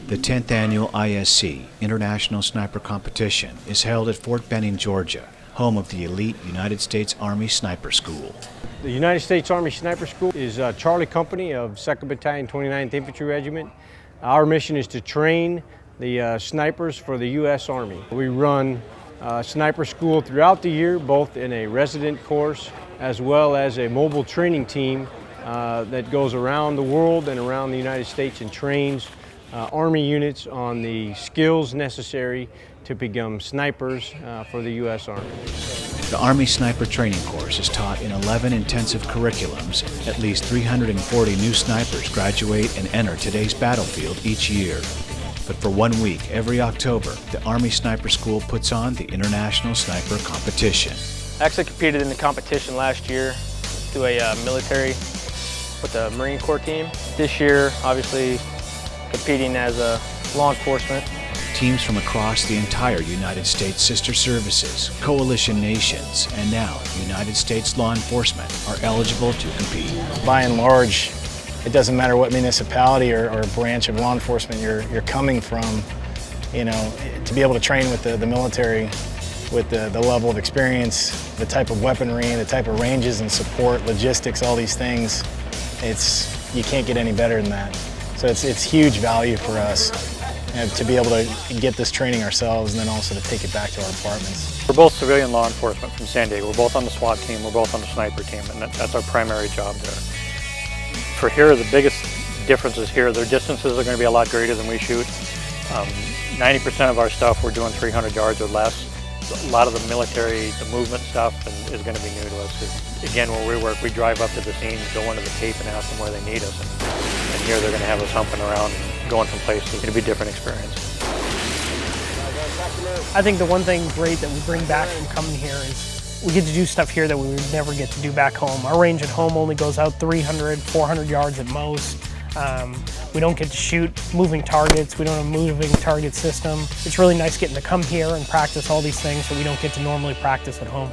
The 10th Annual ISC, International Sniper Competition, is held at Fort Benning, Georgia, home of the elite United States Army Sniper School. The United States Army Sniper School is a Charlie Company of 2nd Battalion, 29th Infantry Regiment. Our mission is to train the snipers for the U.S. Army. We run sniper school throughout the year, both in a resident course as well as a mobile training team that goes around the world and around the United States and trains Army units on the skills necessary to become snipers for the U.S. Army. The Army Sniper Training Course is taught in 11 intensive curriculums. At least 340 new snipers graduate and enter today's battlefield each year. But for 1 week, every October, the Army Sniper School puts on the International Sniper Competition. I actually competed in the competition last year through a military with the Marine Corps team. This year, obviously, competing as a law enforcement. Teams from across the entire United States sister services, coalition nations, and now United States law enforcement are eligible to compete. By and large, it doesn't matter what municipality or branch of law enforcement you're coming from, you know, to be able to train with the military, with the level of experience, the type of weaponry, the type of ranges and support, logistics, all these things, you can't get any better than that. So it's huge value for us to be able to get this training ourselves and then also to take it back to our departments. We're both civilian law enforcement from San Diego. We're both on the SWAT team, we're both on the sniper team, and that's our primary job there. For here, the biggest difference is here, their distances are going to be a lot greater than we shoot. 90% of our stuff we're doing 300 yards or less. A lot of the military, the movement stuff is going to be new to us. Again, where we work, we drive up to the scene, go into the tape and ask them where they need us. And here they're going to have us humping around and going from places. It's going to be a different experience. I think the one thing great that we bring back from coming here is we get to do stuff here that we would never get to do back home. Our range at home only goes out 300, 400 yards at most. We don't get to shoot moving targets. We don't have a moving target system. It's really nice getting to come here and practice all these things that we don't get to normally practice at home.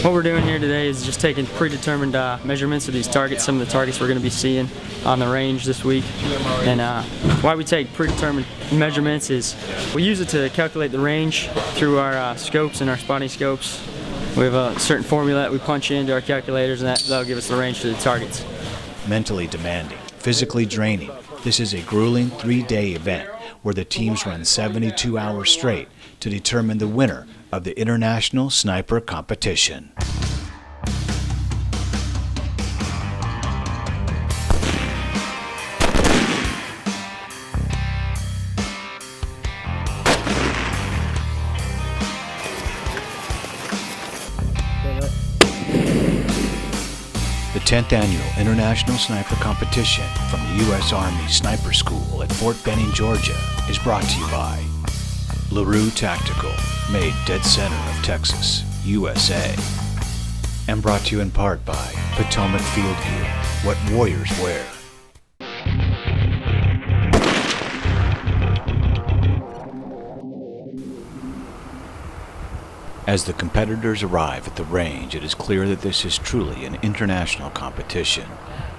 What we're doing here today is just taking predetermined measurements of these targets, some of the targets we're going to be seeing on the range this week. And why we take predetermined measurements is we use it to calculate the range through our scopes and our spotting scopes. We have a certain formula that we punch into our calculators, and that'll give us the range to the targets. Mentally demanding, physically draining, this is a grueling 3-day event where the teams run 72 hours straight to determine the winner of the International Sniper Competition. The 10th Annual International Sniper Competition from the U.S. Army Sniper School at Fort Benning, Georgia is brought to you by LaRue Tactical, made dead center of Texas, USA. And brought to you in part by Potomac Field Gear, what warriors wear. As the competitors arrive at the range, it is clear that this is truly an international competition.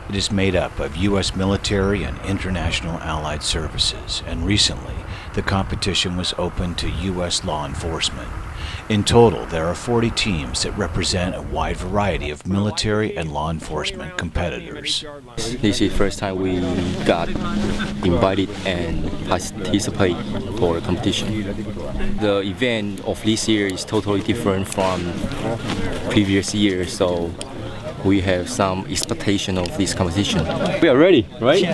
It is made up of U.S. military and international allied services, and recently, the competition was open to U.S. law enforcement. In total, there are 40 teams that represent a wide variety of military and law enforcement competitors. This is the first time we got invited and participate for a competition. The event of this year is totally different from previous years, so we have some expectation of this competition. We are ready, right? Yeah.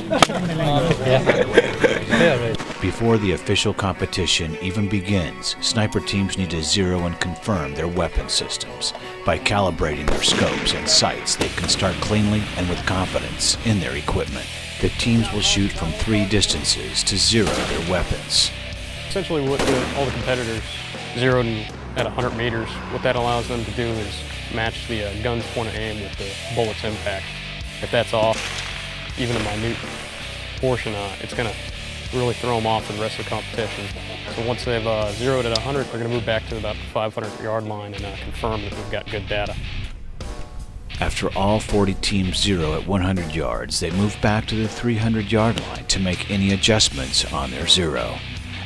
Before the official competition even begins, sniper teams need to zero and confirm their weapon systems. By calibrating their scopes and sights, they can start cleanly and with confidence in their equipment. The teams will shoot from 3 distances to zero their weapons. Essentially what all the competitors zeroed at 100 meters, what that allows them to do is match the gun's point of aim with the bullet's impact. If that's off, even a minute portion, it's going to really throw them off in the rest of the competition. So once they've zeroed at 100, they're going to move back to about the 500-yard line and confirm that we've got good data. After all 40 teams zero at 100 yards, they move back to the 300-yard line to make any adjustments on their zero.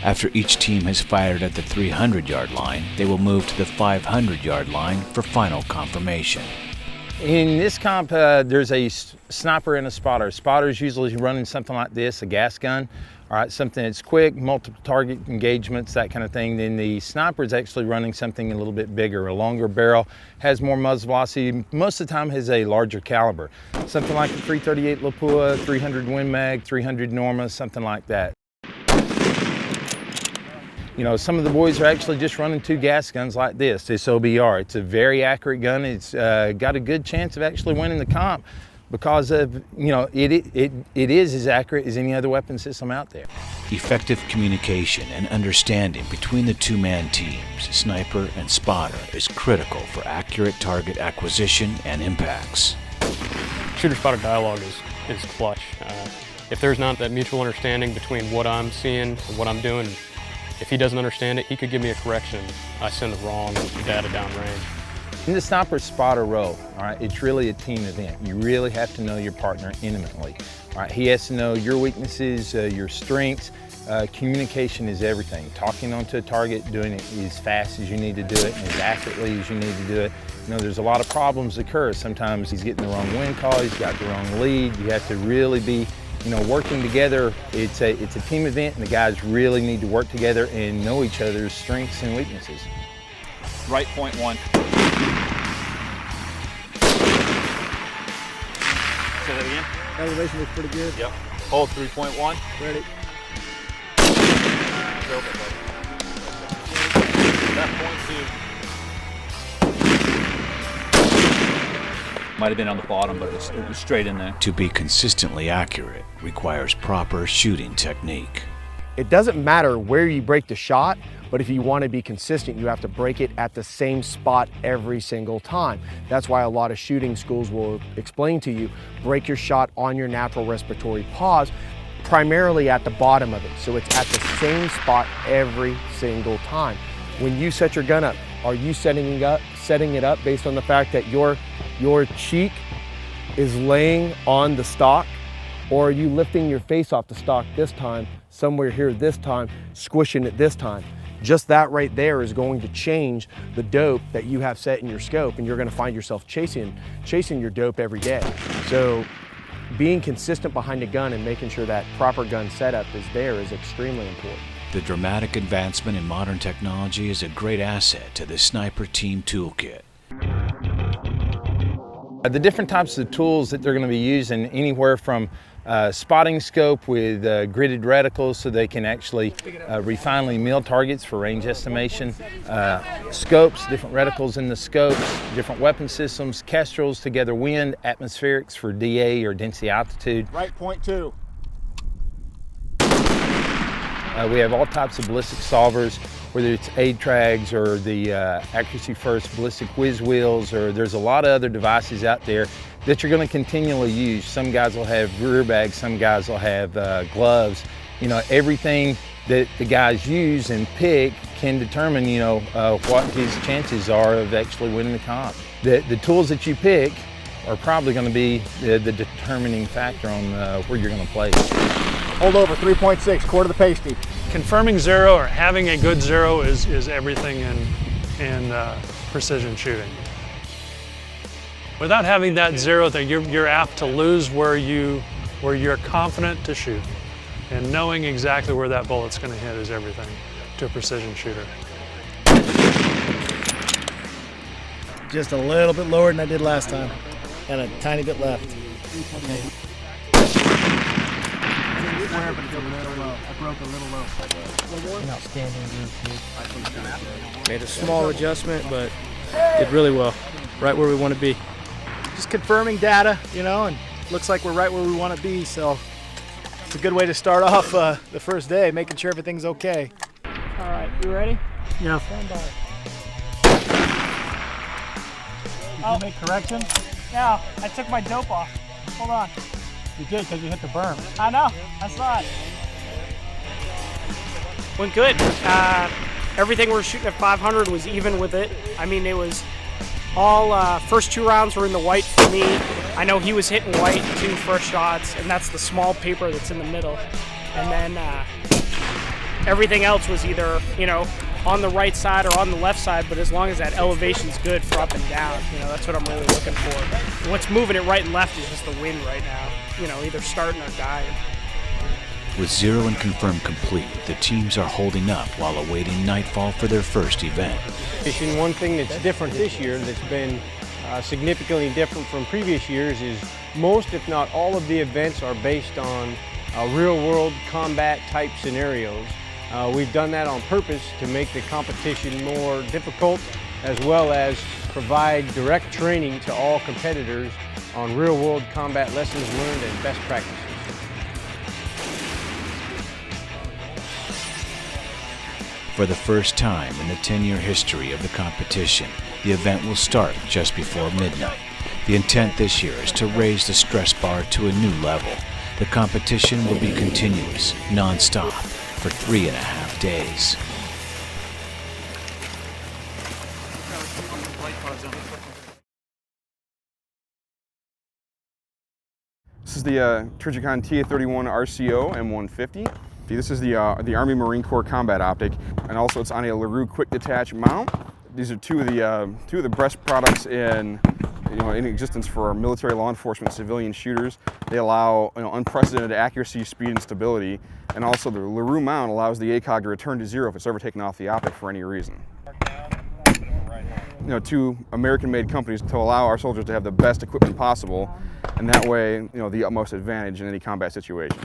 After each team has fired at the 300-yard line, they will move to the 500-yard line for final confirmation. In this comp, there's a sniper and a spotter. Spotter's usually running something like this, a gas gun. All right, something that's quick, multiple target engagements, that kind of thing. Then the sniper is actually running something a little bit bigger, a longer barrel, has more muzzle velocity, most of the time has a larger caliber. Something like a 338 Lapua, 300 Win Mag, 300 Norma, something like that. You know, some of the boys are actually just running 2 gas guns like this OBR. It's a very accurate gun. It's got a good chance of actually winning the comp because of, you know, it is as accurate as any other weapon system out there. Effective communication and understanding between the two-man teams, sniper and spotter, is critical for accurate target acquisition and impacts. Shooter-spotter dialogue is clutch. If there's not that mutual understanding between what I'm seeing and what I'm doing, if he doesn't understand it, he could give me a correction. I send the wrong data downrange. In the sniper-spotter role, all right, it's really a team event. You really have to know your partner intimately. All right, he has to know your weaknesses, your strengths. Communication is everything. Talking onto a target, doing it as fast as you need to do it and as accurately as you need to do it. You know, there's a lot of problems occur. Sometimes he's getting the wrong wind call, he's got the wrong lead. You have to really be, you know, working together. It's a team event, and the guys really need to work together and know each other's strengths and weaknesses. Right point 1. Say that again. Elevation looks pretty good. Yep. Hold 3.1. Ready. That point 2. Might have been on the bottom, but it was straight in there. To be consistently accurate requires proper shooting technique. It doesn't matter where you break the shot, but if you want to be consistent, you have to break it at the same spot every single time. That's why a lot of shooting schools will explain to you, break your shot on your natural respiratory pause, primarily at the bottom of it. So it's at the same spot every single time. When you set your gun up, are you setting it up based on the fact that your cheek is laying on the stock, or are you lifting your face off the stock this time, somewhere here this time, squishing it this time? Just that right there is going to change the dope that you have set in your scope, and you're going to find yourself chasing your dope every day. So being consistent behind a gun and making sure that proper gun setup is there is extremely important. The dramatic advancement in modern technology is a great asset to the Sniper Team Toolkit. The different types of tools that they're going to be using, anywhere from spotting scope with gridded reticles so they can actually refinely mill targets for range estimation, scopes, different reticles in the scopes, different weapon systems, kestrels to gather wind, atmospherics for DA or density altitude. Right point 2. We have all types of ballistic solvers, whether it's AID-TRAGs or the Accuracy First ballistic whiz wheels, or there's a lot of other devices out there that you're going to continually use. Some guys will have rear bags, some guys will have gloves. You know, everything that the guys use and pick can determine, you know, what his chances are of actually winning the comp. The tools that you pick are probably going to be the determining factor on where you're going to place. Hold over 3.6, quarter the pasty. Confirming zero or having a good zero is everything in precision shooting. Without having that zero, that you're apt to lose where you're confident to shoot. And knowing exactly where that bullet's going to hit is everything to a precision shooter. Just a little bit lower than I did last time, and a tiny bit left. But it's a little low. I broke a little low. An outstanding group. Made a small adjustment, but did really well. Right where we want to be. Just confirming data, you know, and looks like we're right where we want to be. So it's a good way to start off the first day, making sure everything's okay. All right, you ready? Yeah. Stand by. Did you make correction? Yeah, I took my dope off. Hold on. You did, because you hit the berm. I know, I saw it. Went good. Everything we were shooting at 500 was even with it. I mean, it was All first 2 rounds were in the white for me. I know he was hitting white 2 first shots, and that's the small paper that's in the middle. And then everything else was either, you know, on the right side or on the left side, but as long as that elevation's good for up and down, you know, that's what I'm really looking for. And what's moving it right and left is just the wind right now, you know, either starting or dying. With 0 and confirmed complete, the teams are holding up while awaiting nightfall for their first event. One thing that's different this year that's been significantly different from previous years is most, if not all, of the events are based on real-world combat type scenarios. We've done that on purpose to make the competition more difficult, as well as provide direct training to all competitors on real-world combat lessons learned and best practices. For the first time in the 10-year history of the competition, the event will start just before midnight. The intent this year is to raise the stress bar to a new level. The competition will be continuous, non-stop, for 3.5 days. This is the Trijicon TA31 RCO M150. This is the Army Marine Corps combat optic, and also it's on a LaRue quick detach mount. These are two of the best products in existence for our military, law enforcement, civilian shooters. They allow unprecedented accuracy, speed, and stability, and also the LaRue mount allows the ACOG to return to 0 if it's ever taken off the optic for any reason. Two American-made companies to allow our soldiers to have the best equipment possible, and that way, the utmost advantage in any combat situation.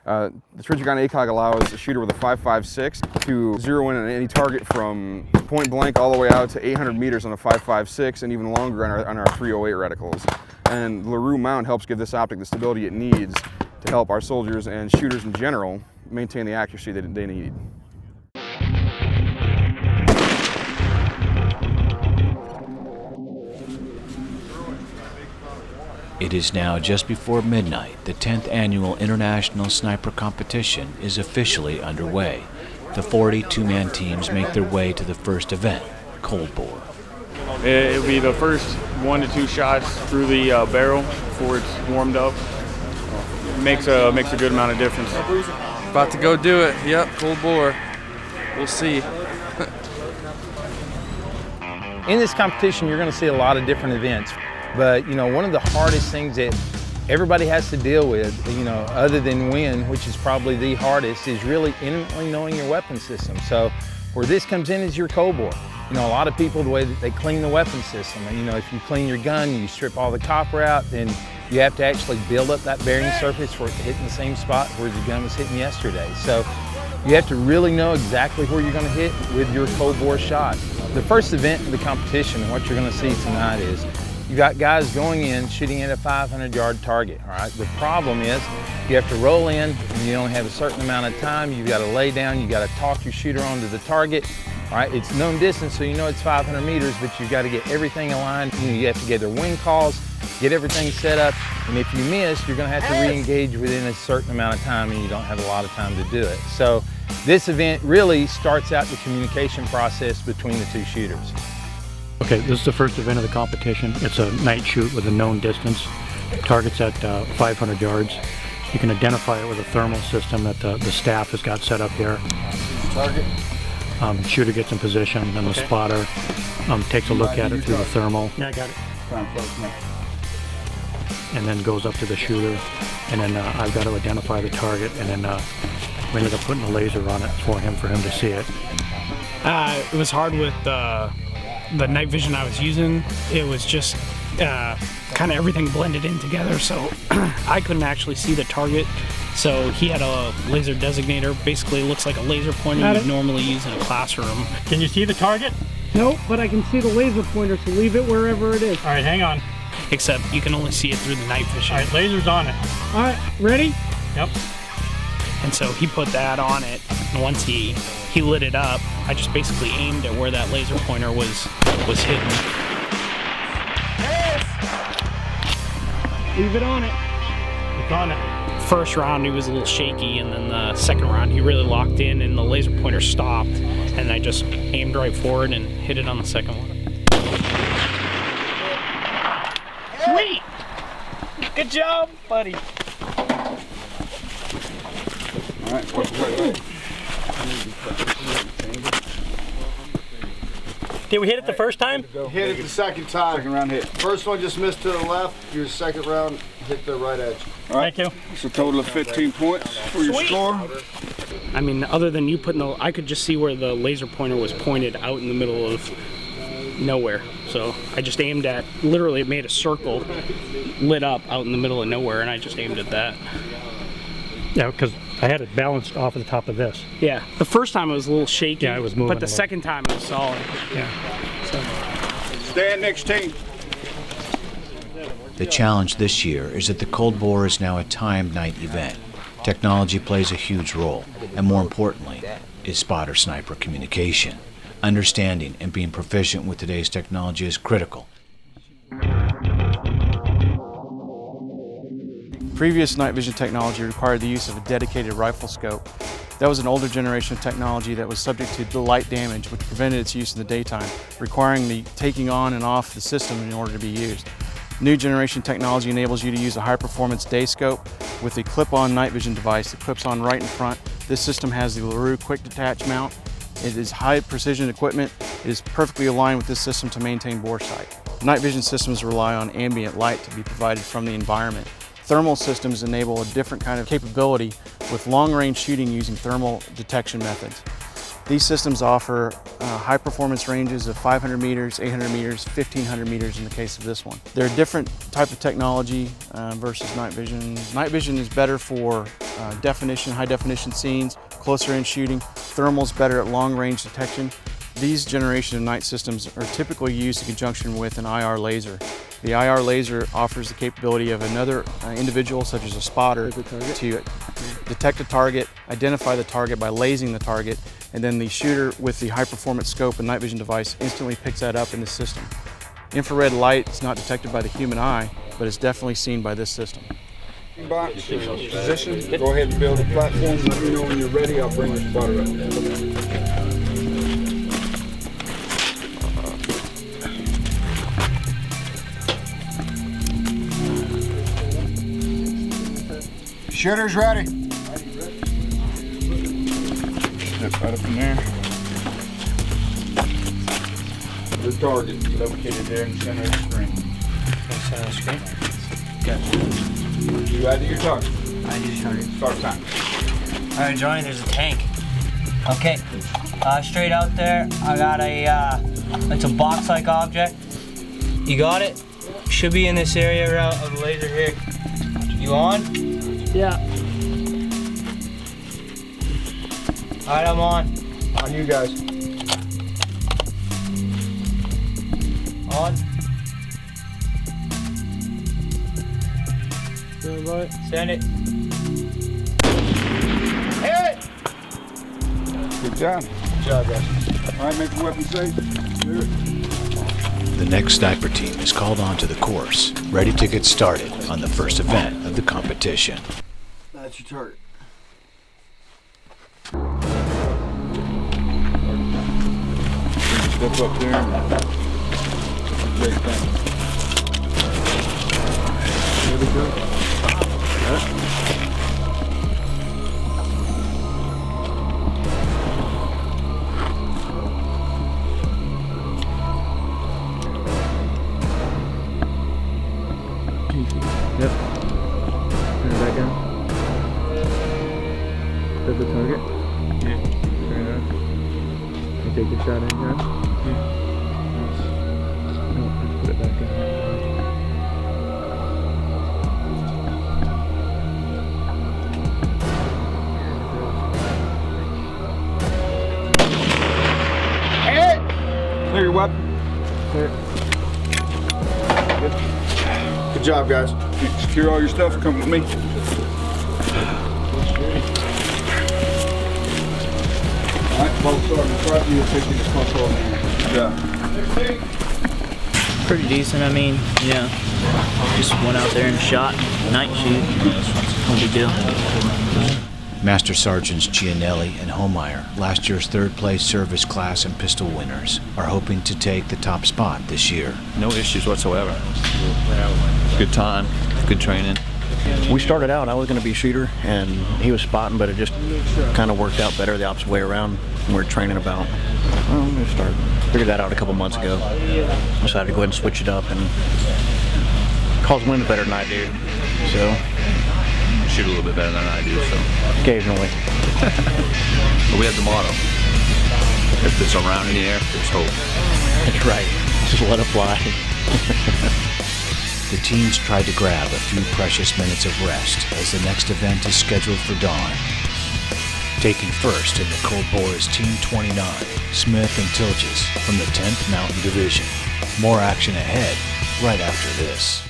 The Trijicon ACOG allows a shooter with a 5.56 to zero in on any target from point blank all the way out to 800 meters on a 5.56 and even longer on our 308 reticles. And the LaRue mount helps give this optic the stability it needs to help our soldiers and shooters in general maintain the accuracy that they need. It is now just before midnight. The 10th annual International Sniper Competition is officially underway. The 42-man teams make their way to the first event, Cold Bore. It'll be the first 1 to 2 shots through the barrel before it's warmed up. Makes a good amount of difference. About to go do it. Yep, Cold Bore. We'll see. In this competition, you're going to see a lot of different events. But, one of the hardest things that everybody has to deal with, other than win, which is probably the hardest, is really intimately knowing your weapon system. So where this comes in is your cold bore. A lot of people, the way that they clean the weapon system, if you clean your gun, you strip all the copper out, then you have to actually build up that bearing surface for it to hit in the same spot where your gun was hitting yesterday. So you have to really know exactly where you're going to hit with your cold bore shot. The first event of the competition, what you're going to see tonight is you got guys going in shooting at a 500-yard target, all right? The problem is you have to roll in and you only have a certain amount of time. You've got to lay down, you got to talk your shooter onto the target, all right? It's known distance, so it's 500 meters, but you've got to get everything aligned. You have to get their wing calls, get everything set up, and if you miss, you're going to have to re-engage within a certain amount of time, and you don't have a lot of time to do it. So this event really starts out the communication process between the 2 shooters. Okay, this is the first event of the competition. It's a night shoot with a known distance. Target's at 500 yards. You can identify it with a thermal system that the staff has got set up here. Target. Shooter gets in position, then the spotter takes a look at it through the thermal. Yeah, I got it. And then goes up to the shooter, and then I've got to identify the target, and then we ended up putting a laser on it for him to see it. It was hard with the night vision I was using. It was just kind of everything blended in together, so I couldn't actually see the target. So he had a laser designator, basically looks like a laser pointer you'd normally use in a classroom. Can you see the target? Nope, but I can see the laser pointer, so leave it wherever it is. All right, hang on. Except you can only see it through the night vision. All right, laser's on it. All right, ready? Yep. And so he put that on it, and once he lit it up, I just basically aimed at where that laser pointer was hidden. Leave it on it. It's on it. First round he was a little shaky, and then the second round he really locked in and the laser pointer stopped, and I just aimed right forward and hit it on the second one. Good job, buddy. All right, wait. Did we hit it the first time? Hit it the second time. Second round hit. First one just missed to the left. Your second round hit the right edge. All right. Thank you. It's a total of 15 points for your score. I mean, other than you putting the, I could just see where the laser pointer was pointed out in the middle of nowhere. So I just aimed at, literally it made a circle, lit up out in the middle of nowhere, and I just aimed at that. Yeah, because I had it balanced off of the top of this. Yeah, the first time it was a little shaky. Yeah, it was moving but the a little. second time it was solid. Yeah. So. Stand next team. The challenge this year is that the Cold Bore is now a timed night event. Technology plays a huge role, and more importantly, is spotter-sniper communication. Understanding and being proficient with today's technology is critical. Previous night vision technology required the use of a dedicated rifle scope. That was an older generation of technology that was subject to light damage, which prevented its use in the daytime, requiring the taking on and off the system in order to be used. New generation technology enables you to use a high-performance day scope with a clip-on night vision device that clips on right in front. This system has the LaRue quick detach mount. It is high precision equipment. It is perfectly aligned with this system to maintain bore sight. Night vision systems rely on ambient light to be provided from the environment. Thermal systems enable a different kind of capability with long-range shooting using thermal detection methods. These systems offer high performance ranges of 500 meters, 800 meters, 1500 meters in the case of this one. They're a different type of technology versus night vision. Night vision is better for definition, high definition scenes, closer in shooting. Thermal's better at long range detection. These generation of night systems are typically used in conjunction with an IR laser. The IR laser offers the capability of another individual, such as a spotter, to detect a target, identify the target by lasing the target, and then the shooter with the high-performance scope and night vision device instantly picks that up in the system. Infrared light is not detected by the human eye, but is definitely seen by this system. Box, position, go ahead and build a platform. Let me know when you're ready. I'll bring the spotter up. Shooter's ready. Step right up in there. The target is located there in the center of the screen. Center of the screen? Gotcha. You added your target. I need a target. Start time. All right, Johnny, there's a tank. Okay, straight out there, I got a, it's a box-like object. You got it? Should be in this area of the laser here. You on? Yeah. All right, I'm on. On you guys. On. Good, boy. Send it. Hit it! Good job. Good job, guys. All right, make the weapon safe. Clear it. The next sniper team is called onto the course, ready to get started on the first event of the competition. That's your target. Step up there. Great thing. Here we go. Yep. Turn it back down. Set the target. Yeah. Turn it on. You take your shot anytime? Yeah. No, just put it back in. Clear your weapon. Clear. Good job, guys. Secure all your stuff. Come with me. All right, both start in front. You'll take these control now. Good job. Pretty decent, I mean, yeah. Just went out there and shot, night shoot. No big deal. Master Sergeants Gianelli and Homeyer, last year's third-place service class and pistol winners, are hoping to take the top spot this year. No issues whatsoever. Good time, good training. We started out, I was going to be a shooter, and he was spotting, but it just kind of worked out better the opposite way around. We were training about, figured that out a couple months ago. Decided to go ahead and switch it up, and Carl's winning better than I do, so. Shoot a little bit better than I do, so. Occasionally. But we have the motto. If there's a round in the air, there's hope. That's right. Just let it fly. The teams tried to grab a few precious minutes of rest as the next event is scheduled for dawn. Taking first in the Cold Bore is Team 29, Smith and Tilges from the 10th Mountain Division. More action ahead right after this.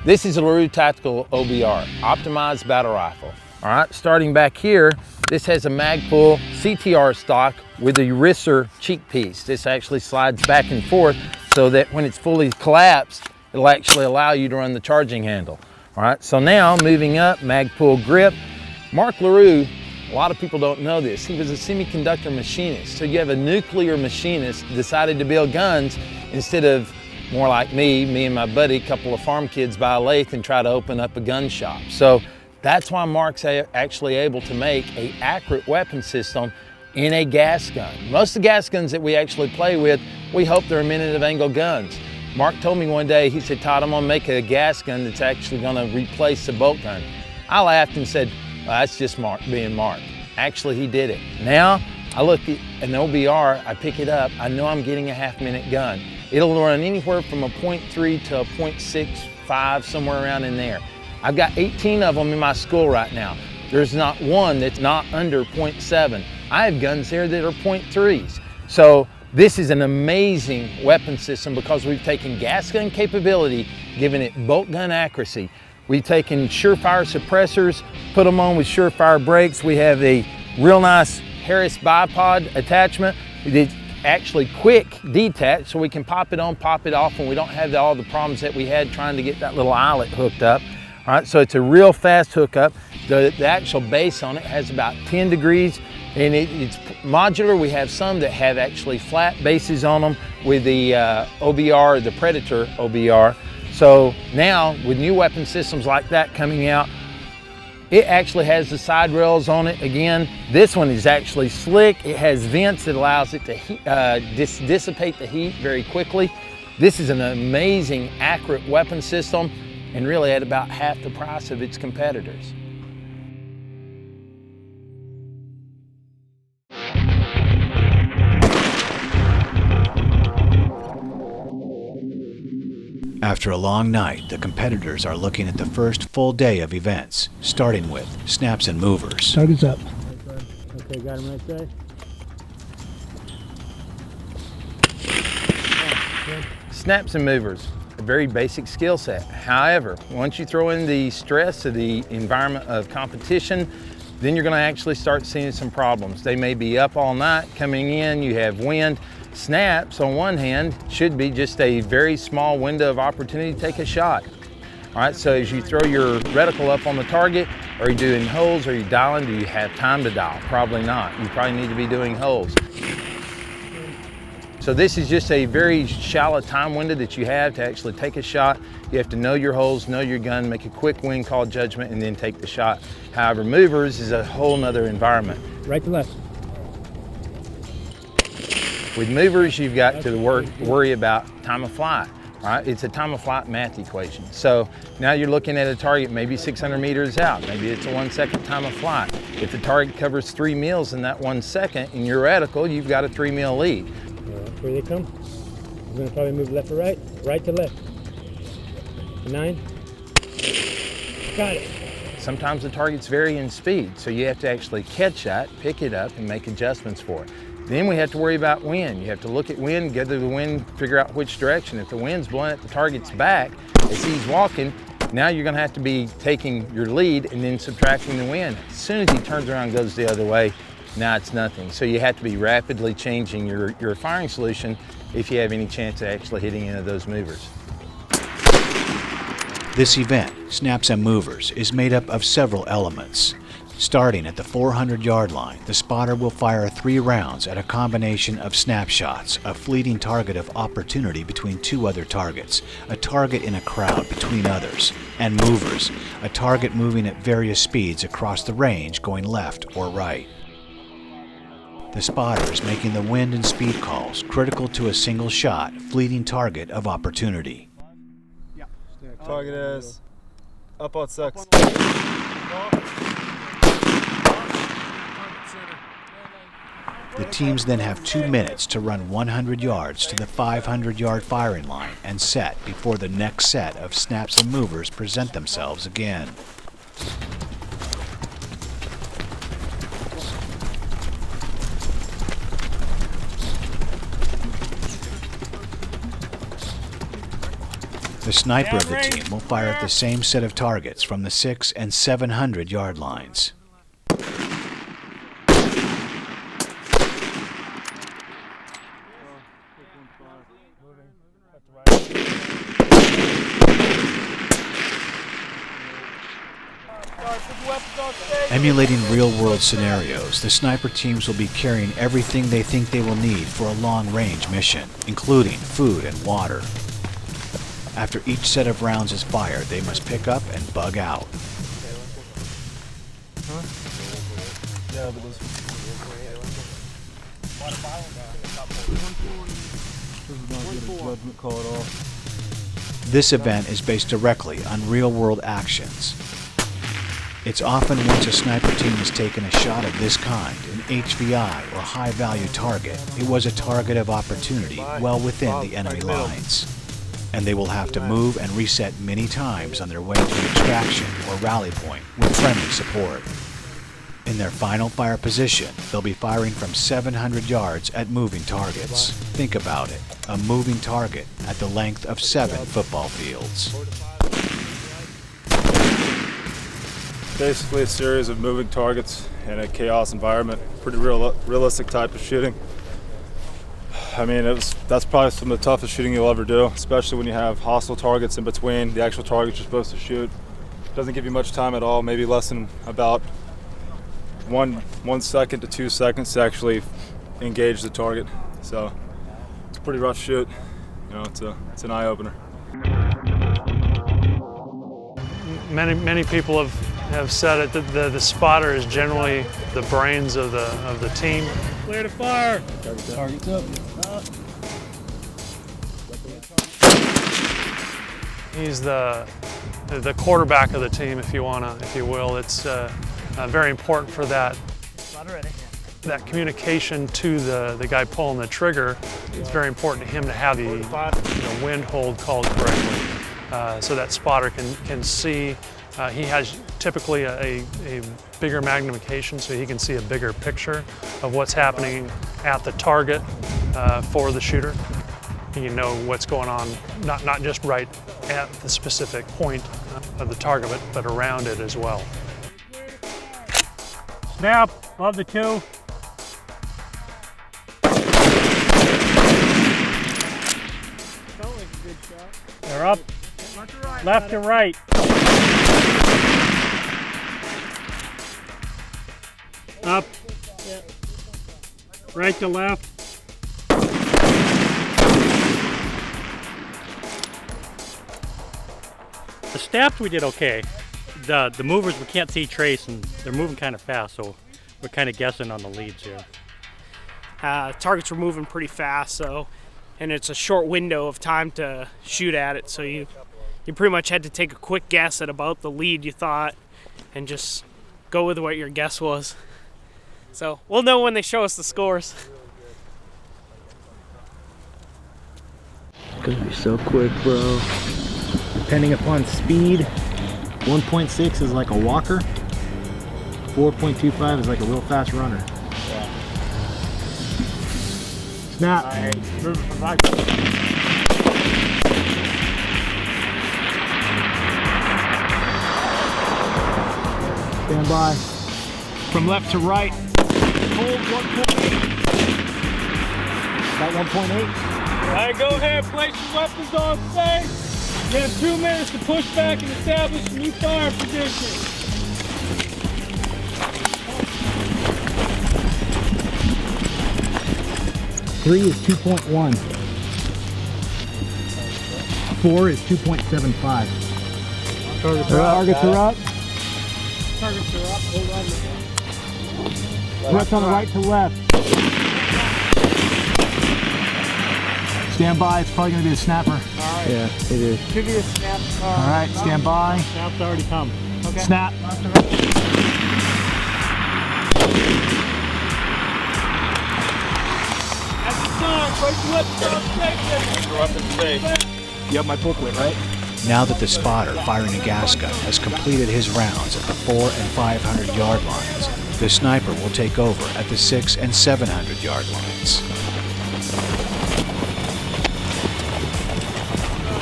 This is a LaRue Tactical OBR, Optimized Battle Rifle. All right, starting back here, this has a Magpul CTR stock with a Risser cheek piece. This actually slides back and forth so that when it's fully collapsed, it'll actually allow you to run the charging handle. All right, so now moving up, Magpul grip. Mark LaRue, a lot of people don't know this, he was a semiconductor machinist. So you have a nuclear machinist decided to build guns instead of more like me and my buddy, a couple of farm kids, buy a lathe and try to open up a gun shop. So that's why Mark's actually able to make an accurate weapon system in a gas gun. Most of the gas guns that we actually play with, we hope they're minute of angle guns. Mark told me one day, he said, Todd, I'm gonna make a gas gun that's actually gonna replace the bolt gun. I laughed and said, well, that's just Mark being Mark. Actually, he did it. Now, I look at an OBR, I pick it up, I know I'm getting a half-minute gun. It'll run anywhere from a 0.3 to a 0.65, somewhere around in there. I've got 18 of them in my school right now. There's not one that's not under 0.7. I have guns here that are 0.3s. So this is an amazing weapon system because we've taken gas gun capability, given it bolt gun accuracy. We've taken surefire suppressors, put them on with surefire brakes. We have a real nice Harris bipod attachment. It's actually quick detach, so we can pop it on, pop it off, and we don't have all the problems that we had trying to get that little eyelet hooked up. All right, so it's a real fast hookup. The actual base on it has about 10 degrees, and it's modular. We have some that have actually flat bases on them with the OBR, the Predator OBR. So now, with new weapon systems like that coming out, it actually has the side rails on it. Again, this one is actually slick. It has vents that allows it to dissipate the heat very quickly. This is an amazing, accurate weapon system, and really at about half the price of its competitors. After a long night, the competitors are looking at the first full day of events, starting with snaps and movers. Target's up. Okay, got him right there. Snaps and movers, a very basic skill set. However, once you throw in the stress of the environment of competition, then you're going to actually start seeing some problems. They may be up all night coming in, you have wind. Snaps, on one hand, should be just a very small window of opportunity to take a shot. All right, so as you throw your reticle up on the target, are you doing holes, are you dialing? Do you have time to dial? Probably not. You probably need to be doing holes. So this is just a very shallow time window that you have to actually take a shot. You have to know your holes, know your gun, make a quick wind call judgment, and then take the shot. However, movers is a whole nother environment. Right to left. With movers, you've got to worry about time of flight, right? It's a time of flight math equation. So now you're looking at a target maybe 600 meters out. Maybe it's a 1 second time of flight. If the target covers 3 mils in that 1 second, in your reticle, you've got a 3 mil lead. Here they come. I'm gonna probably move left to right, right to left. 9. Got it. Sometimes the targets vary in speed, so you have to actually catch that, pick it up, and make adjustments for it. Then we have to worry about wind. You have to look at wind, gather the wind, figure out which direction. If the wind's blowing at the target's back as he's walking, now you're gonna have to be taking your lead and then subtracting the wind. As soon as he turns around and goes the other way, now it's nothing. So you have to be rapidly changing your firing solution if you have any chance of actually hitting any of those movers. This event, Snaps and Movers, is made up of several elements. Starting at the 400-yard line, the spotter will fire 3 rounds at a combination of snapshots, a fleeting target of opportunity between 2 other targets, a target in a crowd between others, and movers, a target moving at various speeds across the range going left or right. The spotter is making the wind and speed calls critical to a single shot, fleeting target of opportunity. Target is up on 6. The teams then have 2 minutes to run 100 yards to the 500-yard firing line and set before the next set of snaps and movers present themselves again. The sniper of the team will fire at the same set of targets from the 600 and 700-yard lines. Emulating real-world scenarios, the sniper teams will be carrying everything they think they will need for a long-range mission, including food and water. After each set of rounds is fired, they must pick up and bug out. This event is based directly on real-world actions. It's often once a sniper team has taken a shot of this kind, an HVI or high-value target, it was a target of opportunity well within the enemy lines. And they will have to move and reset many times on their way to an extraction or rally point with friendly support. In their final fire position, they'll be firing from 700 yards at moving targets. Think about it, a moving target at the length of 7 football fields. Basically a series of moving targets in a chaos environment. Pretty realistic type of shooting. I mean, that's probably some of the toughest shooting you'll ever do, especially when you have hostile targets in between the actual targets you're supposed to shoot. Doesn't give you much time at all, maybe less than about 1 second to 2 seconds to actually engage the target. So it's a pretty rough shoot. You know, it's an eye-opener. Many people have said it that the spotter is generally the brains of the team. Clear to fire. Target's up. He's the quarterback of the team, if you will. It's very important for that communication to the guy pulling the trigger. It's very important to him to have the wind hold called correctly, so that spotter can see. He has typically a bigger magnification, so he can see a bigger picture of what's happening at the target for the shooter. He can know what's going on, not just right at the specific point of the target, but around it as well. Snap, above the 2. They're up, left to right. Up, right to left. The snaps we did okay. The movers we can't see trace, and they're moving kind of fast, so we're kind of guessing on the leads here. Targets were moving pretty fast, and it's a short window of time to shoot at it, so you pretty much had to take a quick guess at about the lead you thought and just go with what your guess was. So we'll know when they show us the scores. It's gonna be so quick, bro. Depending upon speed, 1.6 is like a walker, 4.25 is like a real fast runner. Snap. Stand by. From left to right. Hold 1.8. About 1.8. All right, go ahead. Place your weapons on safe. You have 2 minutes to push back and establish a new fire position. Three is 2.1. 4 is 2.75. Targets are up. Targets are up. Hold on. Threats on the right to left. Stand by. It's probably going to be a snapper. All right. Yeah, it is. Should be a snap. All right. Stand by. Snap's already come. Okay. Snap. You have my booklet, right? Now that the spotter firing a gas gun has completed his rounds at the 400 and 500 yard lines, the sniper will take over at the 600 and 700 yard lines.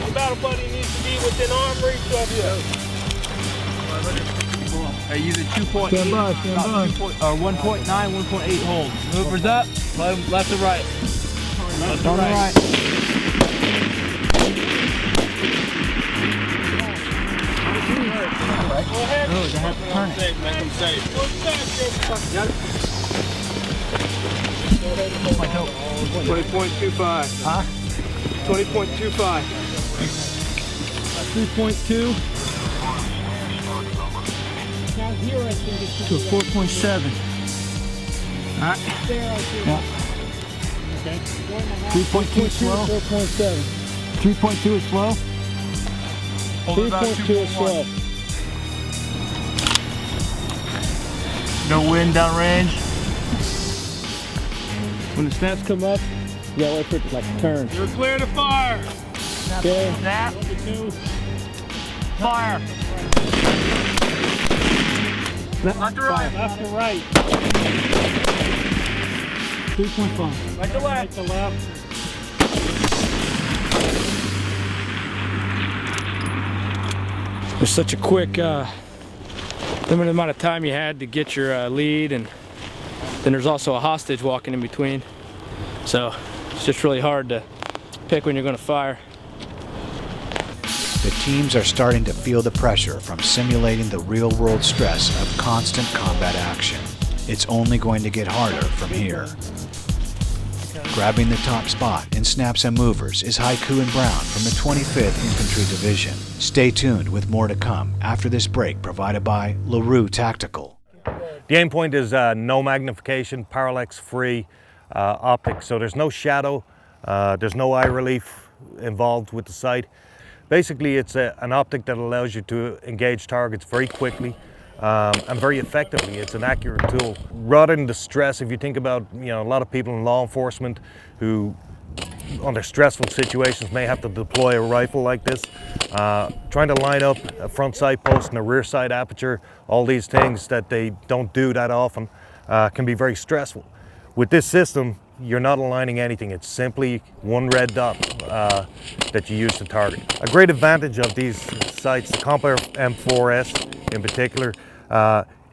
The battle buddy needs to be within arm reach of you. Hey, use a 2.8. Stand by, stand by. 1.9, 1.8 hold. Movers up, left to right. Left to right. Go ahead. Oh, they have to turn it. Make them safe. Yep. 20.25. Huh? 20.25. 3.2. To 4.7. Alright. Yeah. Okay. 3.2 is slow. 4.7. 3.2 is slow. 3.2 is slow. No wind downrange. When the snaps come up, you gotta wait for it to like turn. You're clear to fire. Okay. Snap. Fire. Left to right. Left to right. 3.5. Right to left. Right to left. There's such a quick limited amount of time you had to get your lead, and then there's also a hostage walking in between. So it's just really hard to pick when you're going to fire. The teams are starting to feel the pressure from simulating the real-world stress of constant combat action. It's only going to get harder from here. Grabbing the top spot in snaps and movers is Haiku and Brown from the 25th Infantry Division. Stay tuned with more to come after this break provided by LaRue Tactical. The aim point is no magnification, parallax-free optics, so there's no shadow, there's no eye relief involved with the sight. Basically, it's an optic that allows you to engage targets very quickly and very effectively. It's an accurate tool. Rather than the stress, if you think about, a lot of people in law enforcement who, under stressful situations, may have to deploy a rifle like this. Trying to line up a front sight post and a rear sight aperture, all these things that they don't do that often, can be very stressful. With this system, you're not aligning anything. It's simply one red dot that you use to target. A great advantage of these sights, the Compare M4S in particular,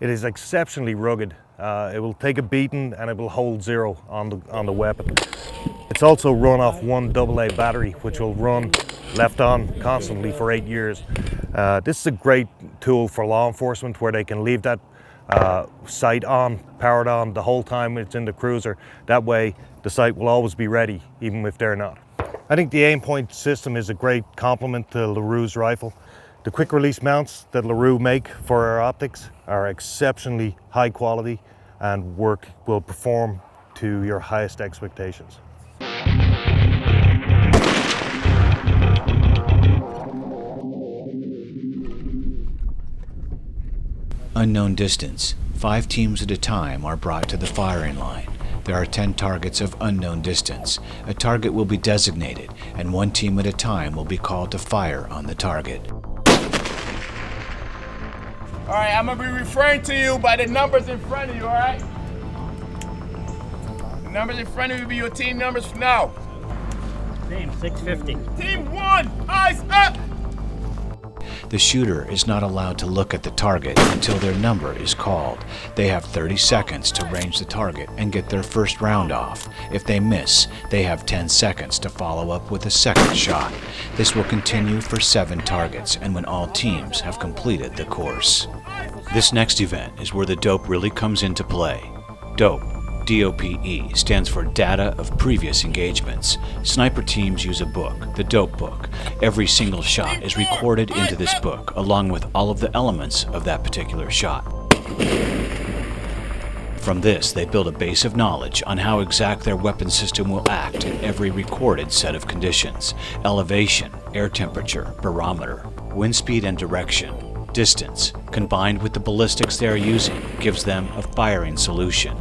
it is exceptionally rugged. It will take a beating and it will hold zero on the weapon. It's also run off one AA battery, which will run left on constantly for 8 years. This is a great tool for law enforcement where they can leave that sight on, powered on the whole time it's in the cruiser. That way the sight will always be ready, even if they're not. I think the aim point system is a great complement to LaRue's rifle. The quick release mounts that LaRue make for our optics are exceptionally high quality and will perform to your highest expectations. Unknown distance. 5 teams at a time are brought to the firing line. There are 10 targets of unknown distance. A target will be designated, and 1 team at a time will be called to fire on the target. All right, I'm gonna be referring to you by the numbers in front of you, all right? The numbers in front of you will be your team numbers from now. Team 650. Team 1, eyes up! The shooter is not allowed to look at the target until their number is called. They have 30 seconds to range the target and get their first round off. If they miss, they have 10 seconds to follow up with a second shot. This will continue for 7 targets and when all teams have completed the course. This next event is where the dope really comes into play. Dope, DOPE, stands for Data of Previous Engagements. Sniper teams use a book, the Dope Book. Every single shot is recorded into this book, along with all of the elements of that particular shot. From this, they build a base of knowledge on how exact their weapon system will act in every recorded set of conditions: elevation, air temperature, barometer, wind speed and direction, distance, combined with the ballistics they are using, gives them a firing solution.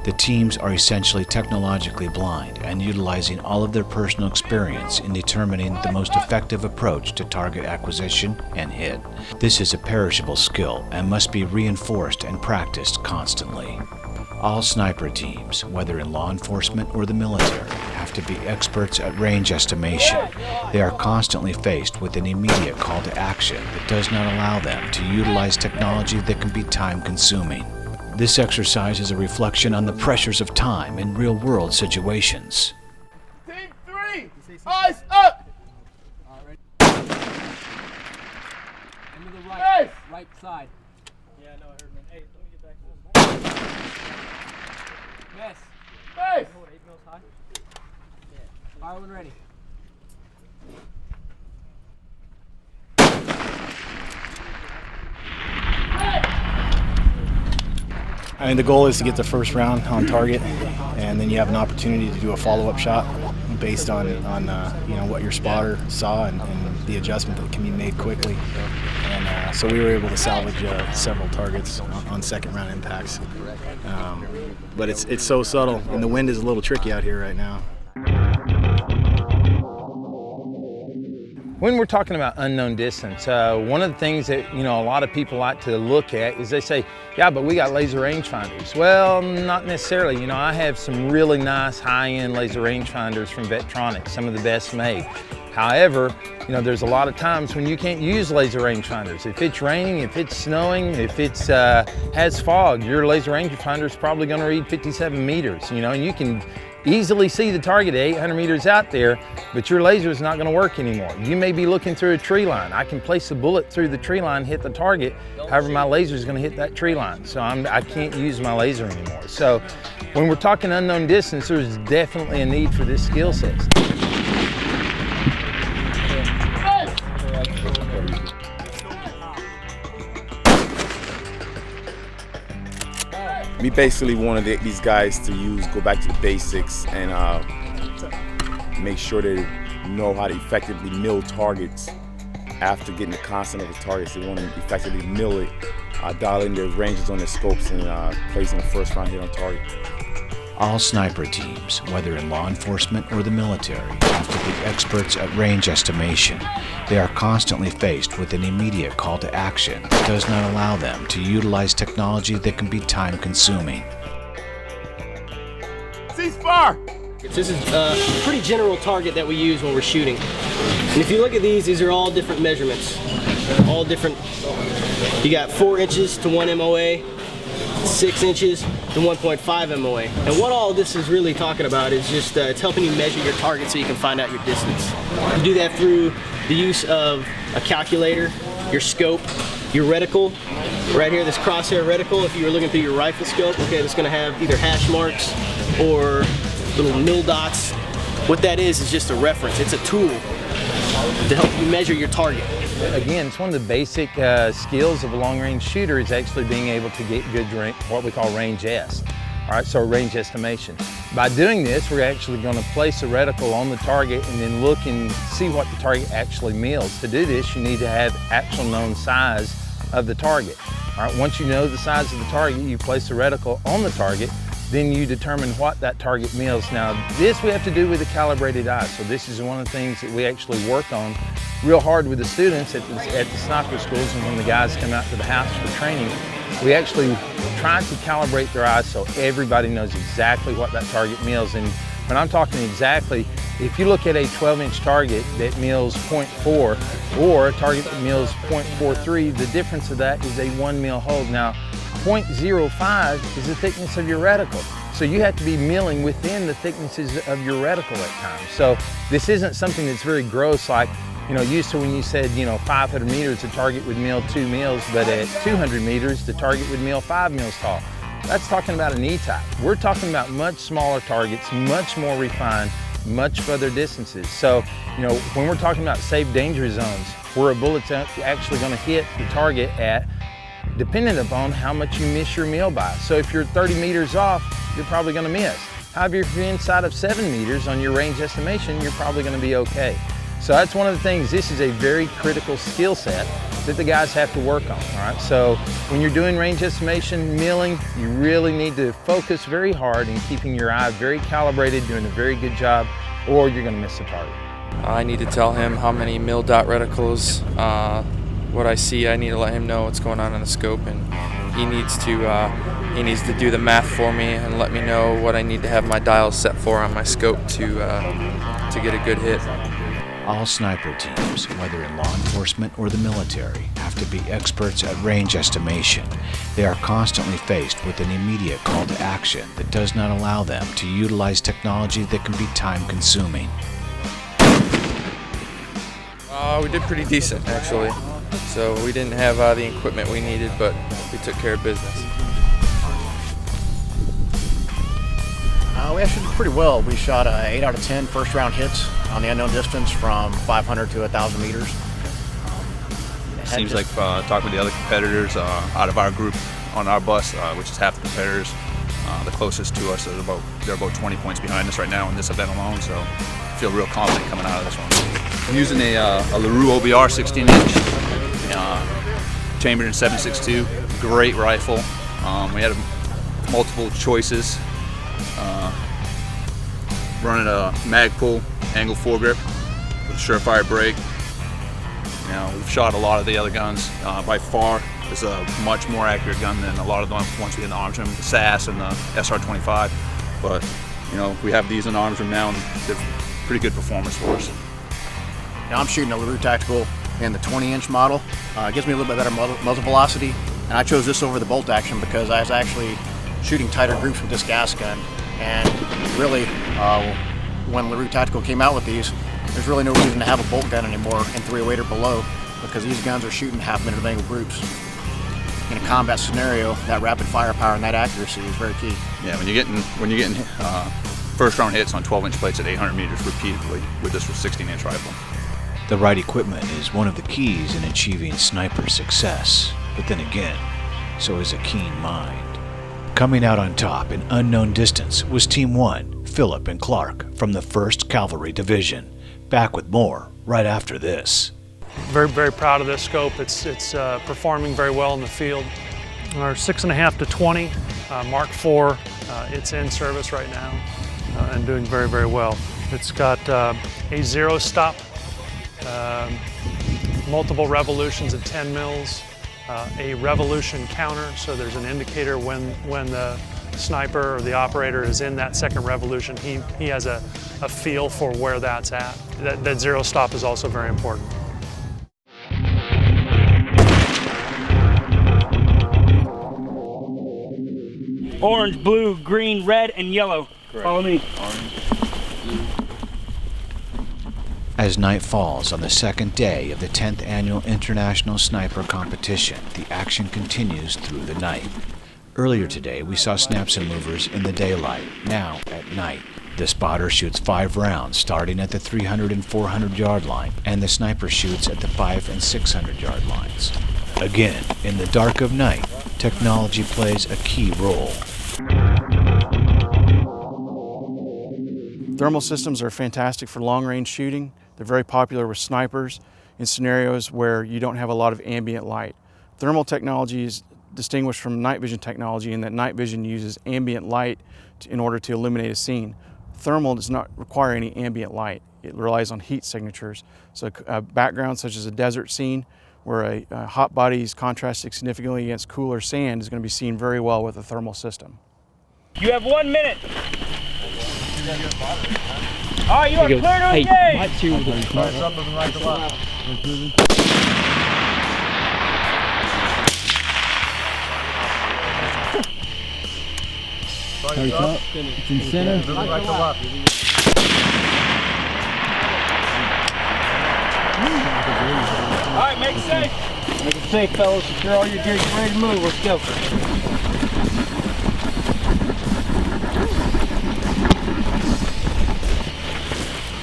The teams are essentially technologically blind and utilizing all of their personal experience in determining the most effective approach to target acquisition and hit. This is a perishable skill and must be reinforced and practiced constantly. All sniper teams, whether in law enforcement or the military, have to be experts at range estimation. They are constantly faced with an immediate call to action that does not allow them to utilize technology that can be time-consuming. This exercise is a reflection on the pressures of time in real-world situations. Team 3, eyes up! Into the right, right side. Yeah, no, I heard, man. Hey, let me get back to this. Miss. Miss! Hold 8 mils high. Yeah. Fire when ready. I mean, the goal is to get the first round on target, and then you have an opportunity to do a follow-up shot based on you know, what your spotter saw and the adjustment that can be made quickly. And so we were able to salvage several targets on second round impacts. But it's so subtle, and the wind is a little tricky out here right now. When we're talking about unknown distance, one of the things that a lot of people like to look at is they say, yeah, but we got laser rangefinders. Well, not necessarily. I have some really nice high-end laser rangefinders from Vectronics, some of the best made. However, there's a lot of times when you can't use laser rangefinders. If it's raining, if it's snowing, if it's has fog, your laser rangefinder is probably going to read 57 meters. And you can easily see the target at 800 meters out there, but your laser is not going to work anymore. You may be looking through a tree line. I can place a bullet through the tree line, hit the target. However, my laser is going to hit that tree line, so I can't use my laser anymore. So when we're talking unknown distance, there's definitely a need for this skill set. We basically wanted these guys to go back to the basics and make sure they know how to effectively mill targets after getting the constant of the targets. They want to effectively mill it, dial in their ranges on their scopes, and placing the first round hit on target. All sniper teams, whether in law enforcement or the military, have to be experts at range estimation. They are constantly faced with an immediate call to action that does not allow them to utilize technology that can be time-consuming. Cease fire! This is a pretty general target that we use when we're shooting. And if you look at these are all different measurements. All different. You got 4 inches to 1 MOA, 6 inches to 1.5 MOA. And what all of this is really talking about is just it's helping you measure your target so you can find out your distance. You do that through the use of a calculator, your scope, your reticle. Right here, this crosshair reticle, if you were looking through your rifle scope, okay, it's going to have either hash marks or little mil dots. What that is just a reference. It's a tool to help you measure your target. Again, it's one of the basic skills of a long-range shooter is actually being able to get good what we call range S. All right, so range estimation. By doing this, we're actually going to place a reticle on the target and then look and see what the target actually mills. To do this, you need to have actual known size of the target. All right, once you know the size of the target, you place the reticle on the target, then you determine what that target mills. Now, this we have to do with a calibrated eye. So this is one of the things that we actually work on real hard with the students at the sniper schools, and when the guys come out to the house for training, we actually try to calibrate their eyes so everybody knows exactly what that target mills. And But I'm talking exactly, if you look at a 12-inch target that mills 0.4 or a target that mills 0.43, the difference of that is a 1 mil hold. Now, 0.05 is the thickness of your reticle. So you have to be milling within the thicknesses of your reticle at times. So this isn't something that's very gross, like, you know, used to when you said, 500 meters, the target would mill 2 mils, but at 200 meters, the target would mill 5 mils tall. That's talking about an E-type. We're talking about much smaller targets, much more refined, much further distances. So, when we're talking about safe danger zones, where a bullet's actually gonna hit the target at, depending upon how much you miss your mill by. So if you're 30 meters off, you're probably gonna miss. However, if you're inside of 7 meters on your range estimation, you're probably gonna be okay. So that's one of the things, this is a very critical skill set that the guys have to work on, all right? So when you're doing range estimation, milling, you really need to focus very hard in keeping your eye very calibrated, doing a very good job, or you're gonna miss the target. I need to tell him how many mil dot reticles, what I see. I need to let him know what's going on in the scope, and he needs to do the math for me and let me know what I need to have my dials set for on my scope to get a good hit. All sniper teams, whether in law enforcement or the military, have to be experts at range estimation. They are constantly faced with an immediate call to action that does not allow them to utilize technology that can be time-consuming. We did pretty decent, actually. So we didn't have the equipment we needed, but we took care of business. We actually did pretty well. We shot 8 out of 10 first round hits on the unknown distance from 500 to 1,000 meters. Seems like talking with the other competitors out of our group on our bus, which is half the competitors, the closest to us, they're about 20 points behind us right now in this event alone, so I feel real confident coming out of this one. I'm using a LaRue OBR 16-inch, chambered in 7.62, great rifle. We had multiple choices. Running a mag pull angle foregrip with a surefire brake. We've shot a lot of the other guns. By far, it's a much more accurate gun than a lot of the ones we had in the arms room, the SAS and the SR-25. But we have these in the arms room now, and they're pretty good performance for us. I'm shooting a LaRue Tactical in the 20-inch model. It gives me a little bit better muzzle velocity, and I chose this over the bolt action because I was actually shooting tighter groups with this gas gun. And really, when LaRue Tactical came out with these, there's really no reason to have a bolt gun anymore in 308 or below, because these guns are shooting half-minute of angle groups. In a combat scenario, that rapid firepower and that accuracy is very key. Yeah, when you're getting first round hits on 12-inch plates at 800 meters repeatedly with this 16-inch rifle. The right equipment is one of the keys in achieving sniper success, but then again, so is a keen mind. Coming out on top in unknown distance was Team 1, Philip and Clark from the 1st Cavalry Division. Back with more right after this. Very, very proud of this scope. It's performing very well in the field. Our 6.5 to 20 Mark IV, it's in service right now and doing very, very well. It's got a 0 stop, multiple revolutions at 10 mils. A revolution counter, so there's an indicator when the sniper or the operator is in that second revolution. He has a feel for where that's at. That 0 stop is also very important. Orange, blue, green, red, and yellow. Correct. Follow me. Orange. As night falls on the 2nd day of the 10th Annual International Sniper Competition, the action continues through the night. Earlier today, we saw snaps and movers in the daylight. Now, at night, the spotter shoots 5 rounds starting at the 300 and 400 yard line, and the sniper shoots at the 500 and 600 yard lines. Again, in the dark of night, technology plays a key role. Thermal systems are fantastic for long-range shooting. They're very popular with snipers in scenarios where you don't have a lot of ambient light. Thermal technology is distinguished from night vision technology in that night vision uses ambient light in order to illuminate a scene. Thermal does not require any ambient light. It relies on heat signatures. So a background such as a desert scene where a hot body is contrasted significantly against cooler sand is going to be seen very well with a thermal system. You have 1 minute. All right, you are clear to engage. Target's up. It's in center. Right to left. All right, make it safe. Make it safe, fellas. Secure all your gear. Get ready to move. Let's go.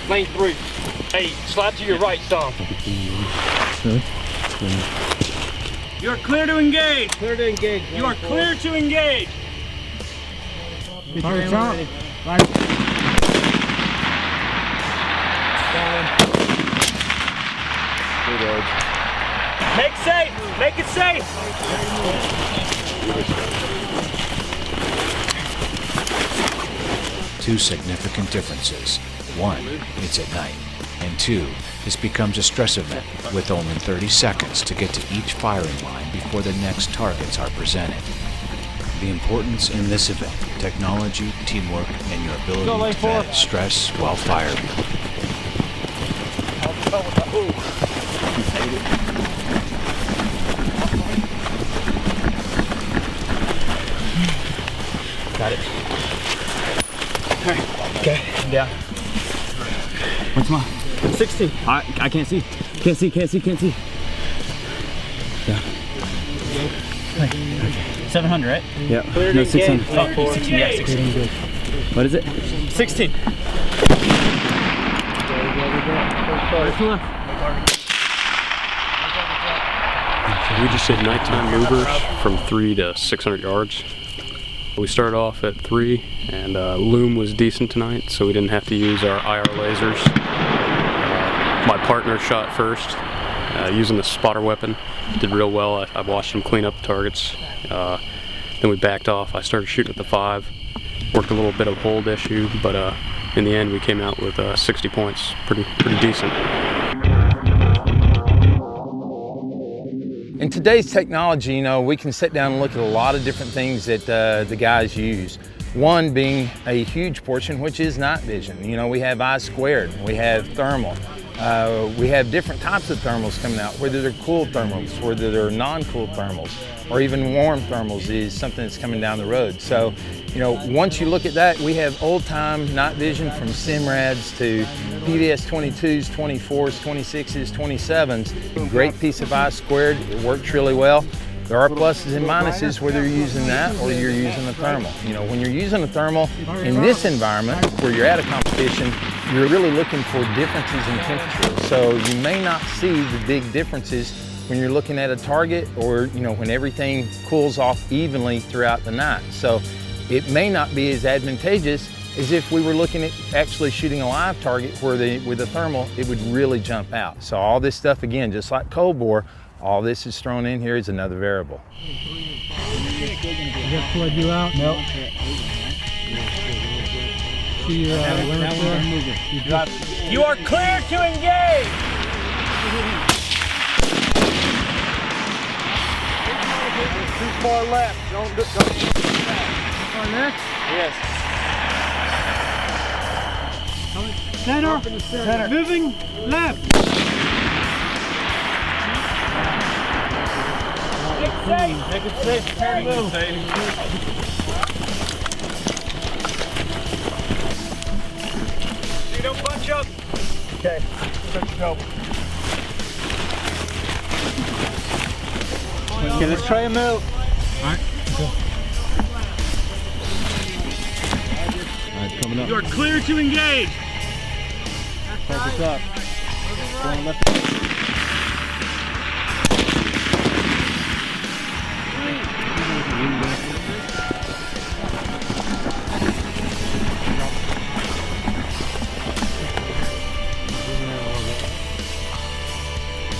Lane 3. Hey, slide to your right, Tom. You are clear to engage. Clear to engage. You are clear to engage. Target's up. Make safe. Make it safe. Two significant differences. One, it's at night. And two, this becomes a stress event with only 30 seconds to get to each firing line before the next targets are presented. The importance in this event, technology, teamwork, and your ability to manage stress while firing. Got it. All right. Okay. Down. What's mine? 16. I can't see. Can't see. Yeah. 700, right? Yeah. No, 600. Oh, 16. Yeah, 16. What is it? 16. We just did nighttime movers from 3 to 600 yards. We started off at 3, and loom was decent tonight, so we didn't have to use our IR lasers. My partner shot first using the spotter weapon. Did real well. I watched him clean up the targets. Then we backed off. I started shooting at the 5. Worked a little bit of hold issue, but in the end we came out with 60 points. Pretty decent. In today's technology, you know, we can sit down and look at a lot of different things that the guys use. One being a huge portion, which is night vision. You know, we have I squared, we have thermal. We have different types of thermals coming out, whether they're cooled thermals, whether they're non-cooled thermals, or even warm thermals is something that's coming down the road. So, you know, once you look at that, we have old-time night vision from Simrads to PVS 22s, 24s, 26s, 27s. Great piece of I squared, it works really well. There are pluses and minuses whether you're using that or you're using a thermal. You know, when you're using a thermal in this environment where you're at a competition, you're really looking for differences in temperature. So you may not see the big differences when you're looking at a target or, you know, when everything cools off evenly throughout the night. So it may not be as advantageous as if we were looking at actually shooting a live target where with a thermal, it would really jump out. So all this stuff, again, just like cold bore, all this is thrown in here is another variable. Flood you out? Nope. See your You are clear to engage. Too far left. Don't. Far left? Yes. Center. Moving left. Make it safe. Turn move. You don't bunch up. Okay. Let's go. Okay, let's try a move. All right. All right, coming up. You are clear to engage. Focus up. Going left.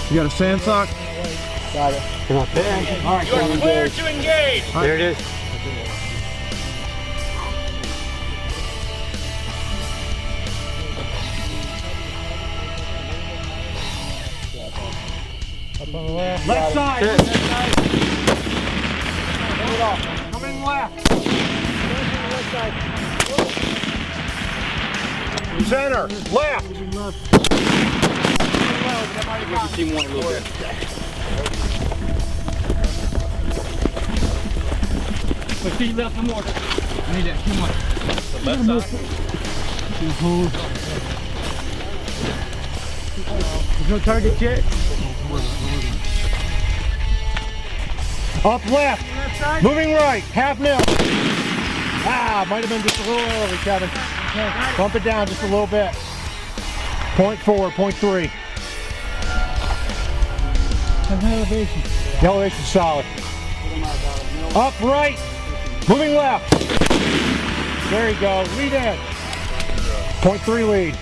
You got a sand sock? Got it. Come on. All right, you are clear to engage. Right. There it is. Up on the left. Left side. Left side. Come in left. Left side. center, left. Team one a little bit. But feet left and more. I need that. Too much. The left side. There's no target yet. Up left. Moving right. Half mil. Ah, might have been just a little early, Kevin. Bump it down just a little bit. 0.4, 0.3. Elevation. The elevation's solid. Up right. Moving left. There you go. Lead in. 0.3 lead.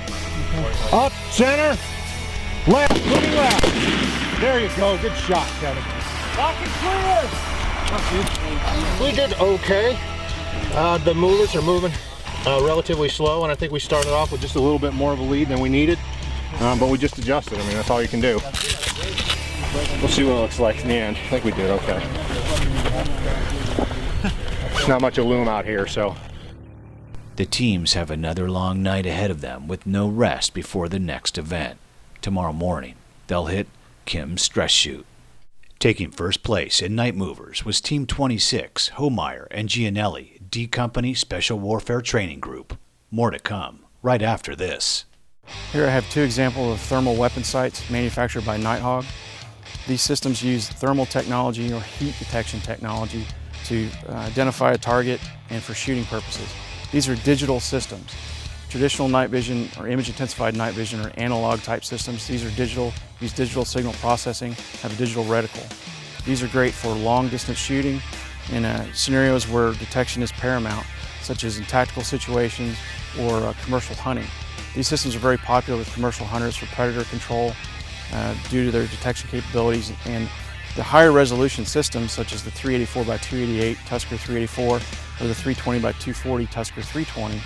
Up center. Left. Moving left. There you go. Good shot, Kevin. Lock and clear. We did okay. The movers are moving relatively slow, and I think we started off with just a little bit more of a lead than we needed, but we just adjusted. I mean, that's all you can do. We'll see what it looks like in the end. I think we did okay. There's not much of loom out here, so. The teams have another long night ahead of them with no rest before the next event. Tomorrow morning, they'll hit Kim's stress shoot. Taking first place in night movers was Team 26, Homeyer and Gianelli, D Company Special Warfare Training Group. More to come right after this. Here I have two examples of thermal weapon sights manufactured by Nighthawk. These systems use thermal technology or heat detection technology to identify a target and for shooting purposes. These are digital systems. Traditional night vision or image intensified night vision are analog type systems. These are digital, use digital signal processing, have a digital reticle. These are great for long distance shooting in scenarios where detection is paramount, such as in tactical situations or commercial hunting. These systems are very popular with commercial hunters for predator control due to their detection capabilities, and the higher resolution systems such as the 384 by 288 Tusker 384 or the 320 by 240 Tusker 320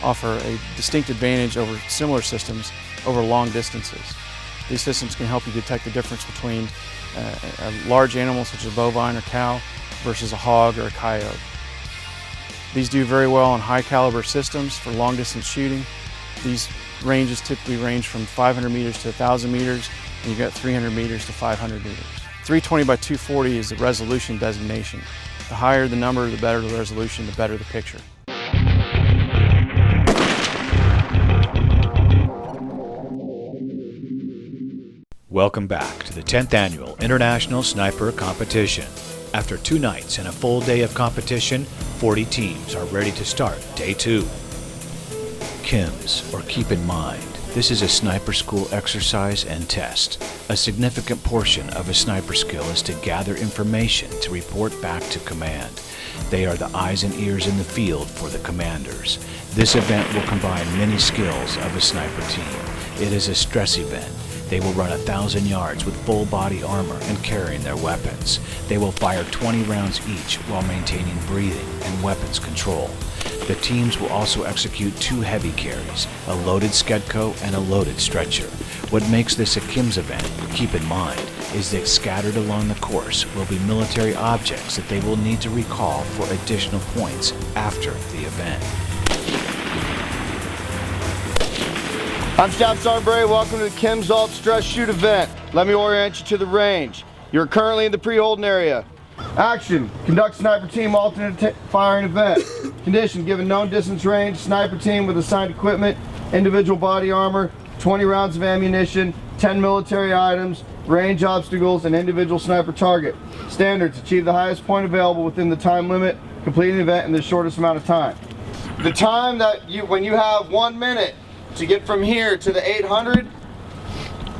offer a distinct advantage over similar systems over long distances. These systems can help you detect the difference between a large animal such as a bovine or cow versus a hog or a coyote. These do very well on high caliber systems for long distance shooting. These ranges typically range from 500 meters to 1,000 meters, and you've got 300 meters to 500 meters. 320 by 240 is the resolution designation. The higher the number, the better the resolution, the better the picture. Welcome back to the 10th Annual International Sniper Competition. After 2 nights and a full day of competition, 40 teams are ready to start Day 2. KIMS, or Keep in Mind. This is a sniper school exercise and test. A significant portion of a sniper skill is to gather information to report back to command. They are the eyes and ears in the field for the commanders. This event will combine many skills of a sniper team. It is a stress event. They will run 1,000 yards with full body armor and carrying their weapons. They will fire 20 rounds each while maintaining breathing and weapons control. The teams will also execute 2 heavy carries, a loaded Skedco and a loaded stretcher. What makes this a KIMS event, keep in mind, is that scattered along the course will be military objects that they will need to recall for additional points after the event. I'm Staff Sergeant Bray. Welcome to the KIMS Alt Stress Shoot event. Let me orient you to the range. You're currently in the pre-holding area. Action. Conduct sniper team alternate firing event. Condition. Given known distance range, sniper team with assigned equipment, individual body armor, 20 rounds of ammunition, 10 military items, range obstacles, and individual sniper target. Standards. Achieve the highest point available within the time limit, completing the event in the shortest amount of time. The time that when you have 1 minute to get from here to the 800,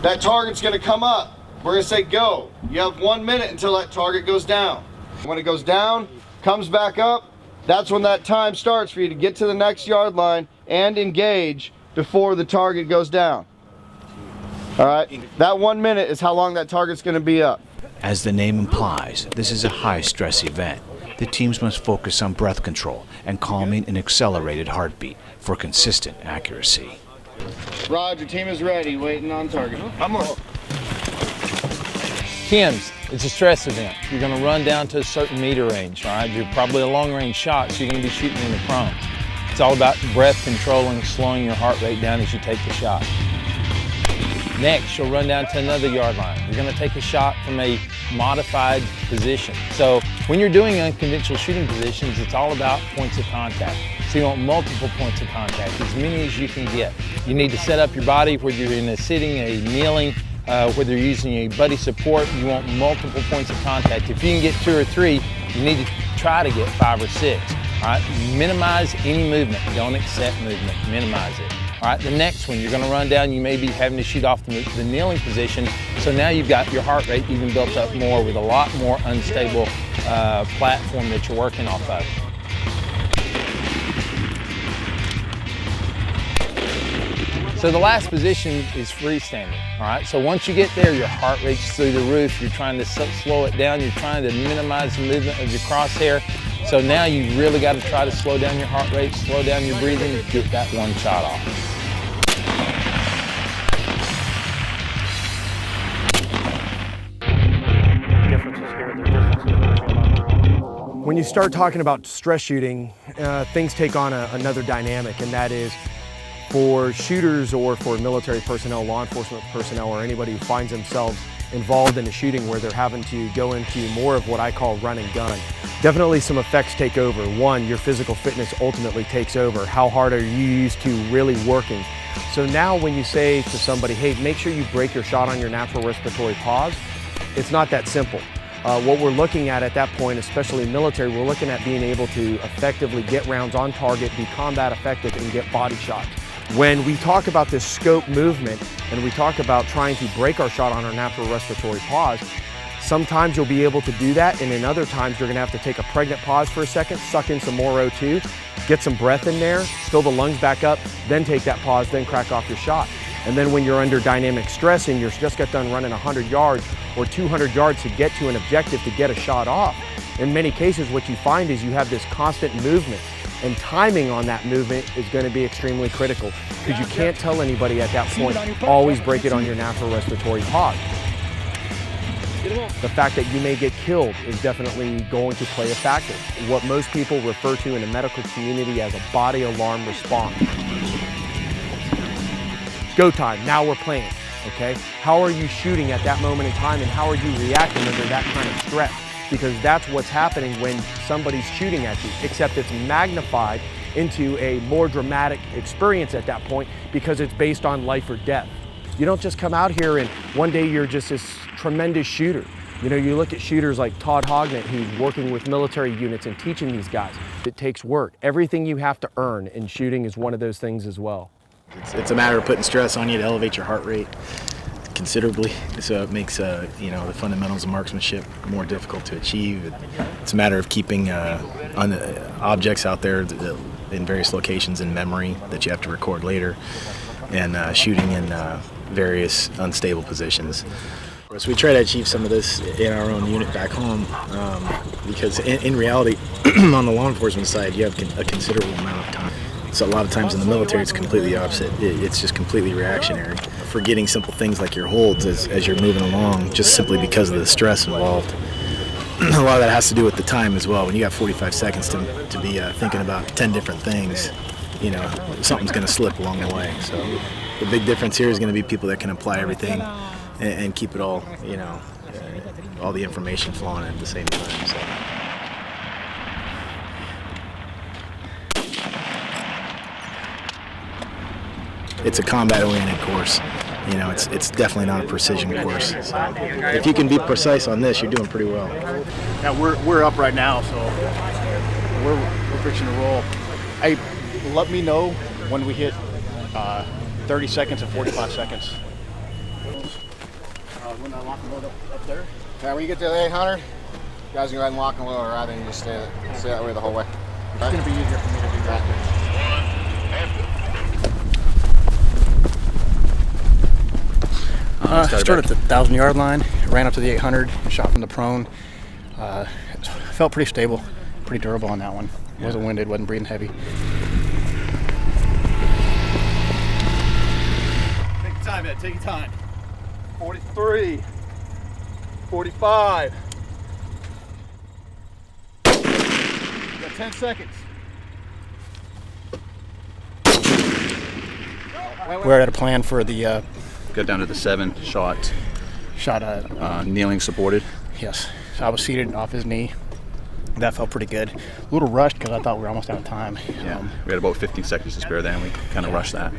that target's going to come up. We're going to say go. You have 1 minute until that target goes down. When it goes down, comes back up, that's when that time starts for you to get to the next yard line and engage before the target goes down. All right, that 1 minute is how long that target's going to be up. As the name implies, this is a high-stress event. The teams must focus on breath control and calming an accelerated heartbeat for consistent accuracy. Roger, team is ready, waiting on target. I'm on. KIMS, it's a stress event. You're going to run down to a certain meter range, all right? You're probably a long-range shot, so you're going to be shooting in the prone. It's It's all about breath control and slowing your heart rate down as you take the shot. Next, you'll run down to another yard line. You're gonna take a shot from a modified position. So when you're doing unconventional shooting positions, it's all about points of contact. So you want multiple points of contact, as many as you can get. You need to set up your body, whether you're in a sitting, a kneeling, whether you're using a buddy support, you want multiple points of contact. If you can get 2 or 3, you need to try to get 5 or 6. All right, minimize any movement. Don't accept movement, minimize it. All right, the next one, you're gonna run down, you may be having to shoot off the kneeling position, so now you've got your heart rate even built up more with a lot more unstable platform that you're working off of. So the last position is freestanding, all right? So once you get there, your heart rate's through the roof, you're trying to slow it down, you're trying to minimize the movement of your crosshair. So now you really got to try to slow down your heart rate, slow down your breathing, get that one shot off. When you start talking about stress shooting, things take on another dynamic, and that is for shooters or for military personnel, law enforcement personnel, or anybody who finds themselves involved in a shooting where they're having to go into more of what I call run and gun. Definitely some effects take over. One, your physical fitness ultimately takes over. How hard are you used to really working? So now when you say to somebody, hey, make sure you break your shot on your natural respiratory pause, it's not that simple. What we're looking at that point, especially military, we're looking at being able to effectively get rounds on target, be combat effective, and get body shots. When we talk about this scope movement and we talk about trying to break our shot on our natural respiratory pause, sometimes you'll be able to do that, and in other times you're gonna have to take a pregnant pause for a second, suck in some more O2, get some breath in there, fill the lungs back up, then take that pause, then crack off your shot. And then when you're under dynamic stress and you're just got done running 100 yards or 200 yards to get to an objective to get a shot off, in many cases what you find is you have this constant movement, and timing on that movement is going to be extremely critical, because you can't tell anybody at that point, always break it on your natural respiratory pause. The fact that you may get killed is definitely going to play a factor. What most people refer to in the medical community as a body alarm response. Go time, now we're playing, okay? How are you shooting at that moment in time, and how are you reacting under that kind of stress? Because that's what's happening when somebody's shooting at you, except it's magnified into a more dramatic experience at that point because it's based on life or death. You don't just come out here and one day you're just this tremendous shooter. You know, you look at shooters like Todd Hognett, who's working with military units and teaching these guys. It takes work. Everything you have to earn in shooting is one of those things as well. It's a matter of putting stress on you to elevate your heart rate considerably, so it makes you know, the fundamentals of marksmanship more difficult to achieve. It's a matter of keeping objects out there in various locations in memory that you have to record later, and shooting in various unstable positions. So we try to achieve some of this in our own unit back home, because in reality, on the law enforcement side, you have a considerable amount of time. So a lot of times in the military, it's completely opposite. It's just completely reactionary. Forgetting simple things like your holds as you're moving along, just simply because of the stress involved. A lot of that has to do with the time as well. When you got 45 seconds to be thinking about 10 different things, you know, something's going to slip along the way. So the big difference here is going to be people that can apply everything and keep it all, you know, all the information flowing at the same time. So. It's a combat-oriented course. You know, it's definitely not a precision course. So if you can be precise on this, you're doing pretty well. Yeah, we're up right now, so we're fixing to roll. Hey, let me know when we hit 30 seconds and 45 seconds. When I lock and load up there. Yeah, when you get to the 800, you guys can go ahead and lock and load rather than just stay that way the whole way. It's going to be easier for me to do that. Started at the 1,000-yard line, ran up to the 800, shot from the prone. Felt pretty stable, pretty durable on that one. Wasn't winded, wasn't breathing heavy. Take your time, Ed, take your time. 43, 45. You got 10 seconds. We had a plan for the Got down to the 7 shot. Kneeling supported. Yes. So I was seated off his knee. That felt pretty good. A little rushed because I thought we were almost out of time. Yeah. We had about 15 seconds to spare there, and we kind of rushed that.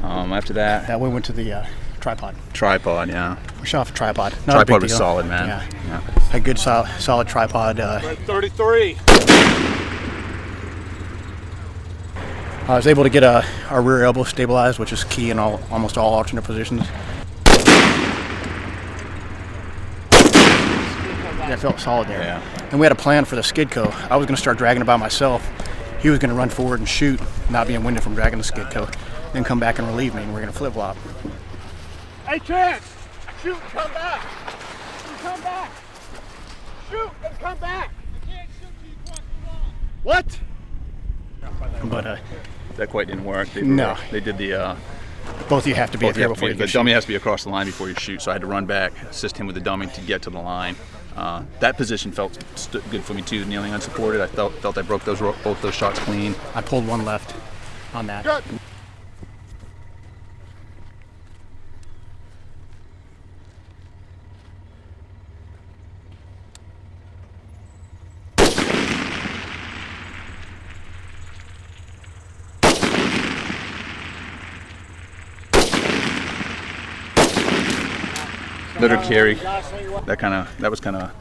After that, we went to the tripod. Tripod, yeah. We shot off a tripod. Not a big tripod was deal. solid, man. Yeah. A good solid tripod. 33. I was able to get our rear elbow stabilized, which is key in almost all alternate positions. Yeah, it felt solid there. Yeah. And we had a plan for the Skidco. I was going to start dragging it by myself. He was going to run forward and shoot, not being winded from dragging the Skidco, then come back and relieve me, and we're going to flip-flop. Hey, Chance! Shoot and come back! Shoot and come back! Shoot and come back! You can't shoot till you cross the line. What? But that quite didn't work. No. They did the. Both you have to be there before you The dummy has to be across the line before you shoot, so I had to run back, assist him with the dummy to get to the line. That position felt good for me too, kneeling unsupported. I felt I broke both those shots clean. I pulled one left on that. Good. Litter carry, that was kind of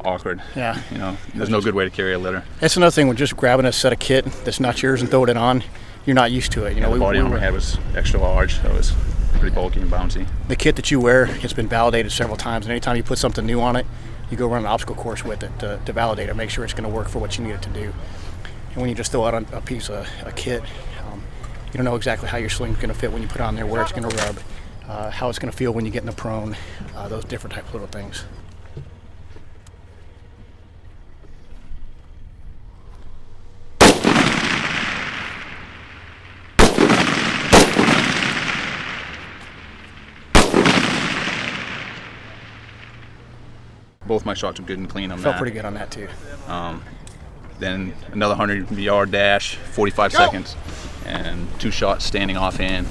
awkward. Yeah. You know, there's no good way to carry a litter. That's another thing with just grabbing a set of kit that's not yours and throwing it on. You're not used to it. You know, the body armor I had was extra large, so it was pretty bulky and bouncy. The kit that you wear has been validated several times, and anytime you put something new on it, you go run an obstacle course with it to validate it, make sure it's going to work for what you need it to do. And when you just throw out a piece of a kit, you don't know exactly how your sling's going to fit when you put it on there, where it's going to rub, how it's going to feel when you get in the prone, those different type of little things. Both my shots were good and clean on that. Felt pretty good on that too. Then another 100-yard dash, 45 seconds, and 2 shots standing offhand.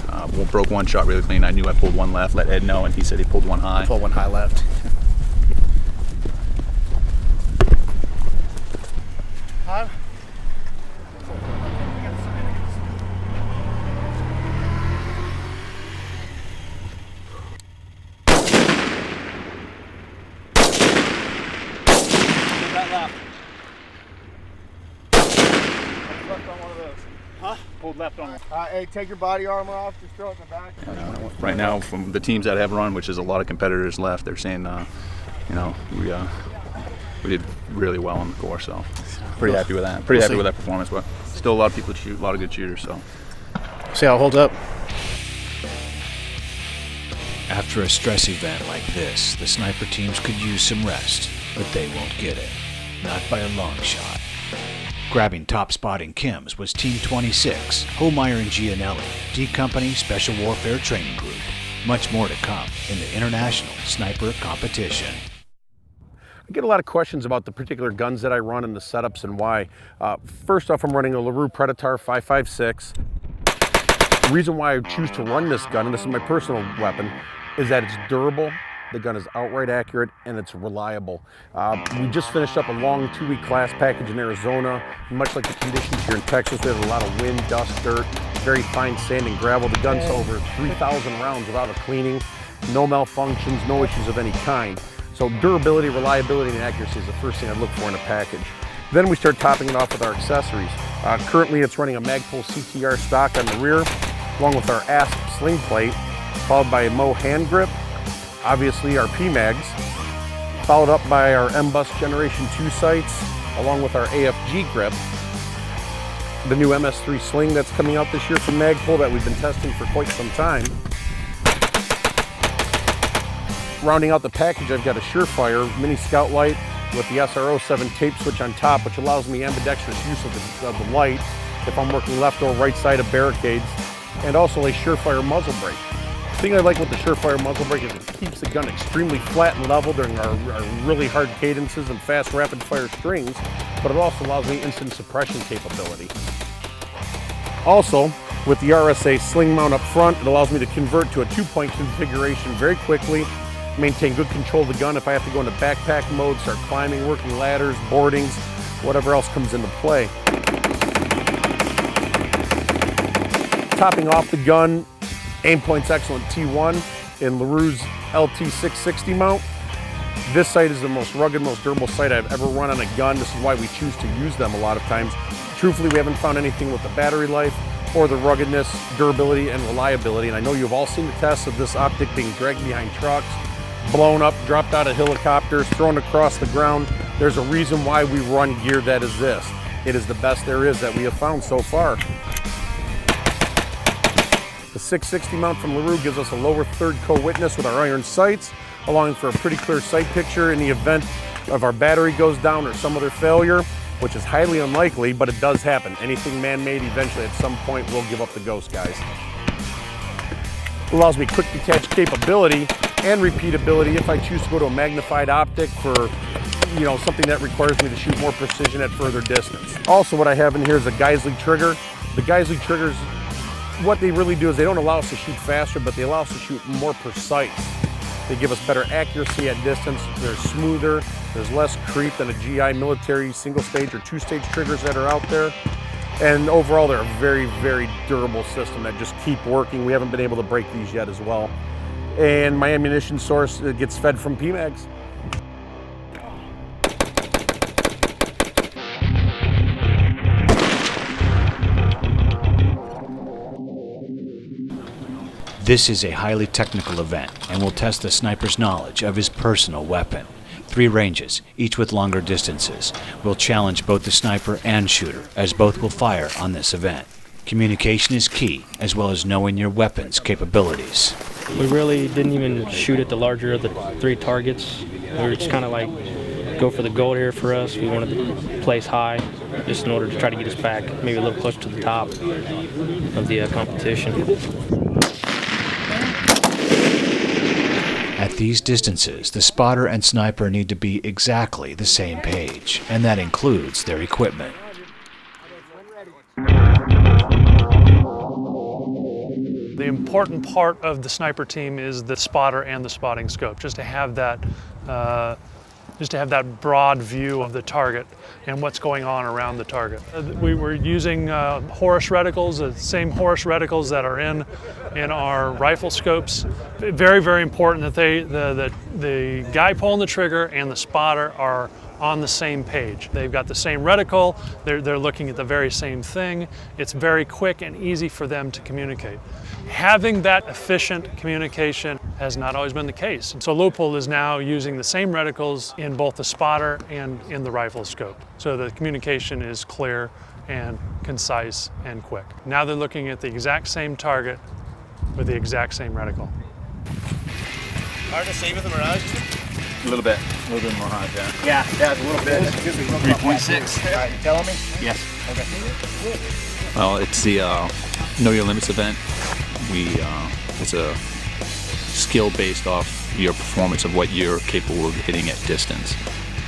Broke one shot really clean. I knew I pulled one left, let Ed know, and he said he pulled one high. I pulled one high left. Huh? Pulled left on. Hey, take your body armor off. Just throw it in the back. Right now, from the teams that have run, which is a lot of competitors left, they're saying, you know, we did really well on the course. So pretty happy with that. Pretty happy with that performance. But still a lot of people to shoot, a lot of good shooters. So see how it holds up. After a stress event like this, the sniper teams could use some rest, but they won't get it. Not by a long shot. Grabbing top spot in Kim's was Team 26, Homeyer and Gianelli, D Company Special Warfare Training Group. Much more to come in the International Sniper Competition. I get a lot of questions about the particular guns that I run and the setups and why. First off, I'm running a LaRue Predator 5.56. The reason why I choose to run this gun, and this is my personal weapon, is that it's durable, the gun is outright accurate, and it's reliable. We just finished up a long 2-week class package in Arizona. Much like the conditions here in Texas, we have a lot of wind, dust, dirt, very fine sand and gravel. The gun's over 3,000 rounds without a cleaning, no malfunctions, no issues of any kind. So durability, reliability, and accuracy is the first thing I look for in a package. Then we start topping it off with our accessories. Currently it's running a Magpul CTR stock on the rear, along with our ASP sling plate, followed by a Mo hand grip, obviously our PMags, followed up by our M-Bus Generation 2 sights, along with our AFG grip, the new MS3 sling that's coming out this year from Magpul that we've been testing for quite some time. Rounding out the package, I've got a Surefire mini scout light with the SR07 tape switch on top, which allows me ambidextrous use of the light if I'm working left or right side of barricades, and also a Surefire muzzle brake. The thing I like with the Surefire muzzle brake is it keeps the gun extremely flat and level during our really hard cadences and fast rapid fire strings, but it also allows me instant suppression capability. Also, With the RSA sling mount up front, it allows me to convert to a 2-point configuration very quickly, maintain good control of the gun if I have to go into backpack mode, start climbing, working ladders, boardings, whatever else comes into play. Topping off the gun, Aimpoint's excellent T1 in LaRue's LT660 mount. This sight is the most rugged, most durable sight I've ever run on a gun. This is why we choose to use them a lot of times. Truthfully, we haven't found anything with the battery life or the ruggedness, durability, and reliability. And I know you've all seen the tests of this optic being dragged behind trucks, blown up, dropped out of helicopters, thrown across the ground. There's a reason why we run gear that is this. It is the best there is that we have found so far. The 660 mount from LaRue gives us a lower third co-witness with our iron sights, allowing for a pretty clear sight picture in the event of our battery goes down or some other failure, which is highly unlikely, but it does happen. Anything man-made eventually at some point will give up the ghost, guys. It allows me quick detach capability and repeatability if I choose to go to a magnified optic for something that requires me to shoot more precision at further distance. Also, what I have in here is a Geisley trigger. The Geisley triggers, what they really do is they don't allow us to shoot faster, but they allow us to shoot more precise. They give us better accuracy at distance. They're smoother. There's less creep than a GI military single-stage or two-stage triggers that are out there. And overall, they're a very, very durable system that just keep working. We haven't been able to break these yet as well. And my ammunition source gets fed from PMags. This is a highly technical event and will test the sniper's knowledge of his personal weapon. 3 ranges, each with longer distances, will challenge both the sniper and shooter, as both will fire on this event. Communication is key, as well as knowing your weapon's capabilities. We really didn't even shoot at the larger of the 3 targets. We were just kind of like, go for the gold here for us. We wanted to place high, just in order to try to get us back, maybe a little closer to the top of the competition. At these distances, the spotter and sniper need to be exactly the same page, and that includes their equipment. The important part of the sniper team is the spotter and the spotting scope, just to have that broad view of the target and what's going on around the target. We were using Horus reticles, the same Horus reticles that are in our rifle scopes. Very, very important that the guy pulling the trigger and the spotter are on the same page. They've got the same reticle, they're looking at the very same thing. It's very quick and easy for them to communicate. Having that efficient communication has not always been the case. So Leupold is now using the same reticles in both the spotter and in the rifle scope. So the communication is clear and concise and quick. Now they're looking at the exact same target with the exact same reticle. Hard to see with the Mirage? A little bit Mirage, yeah. Yeah, it's a little bit. 3.6. All right, you telling me? Yes. Okay. Well, it's the Know Your Limits event. It's a skill based off your performance of what you're capable of hitting at distance.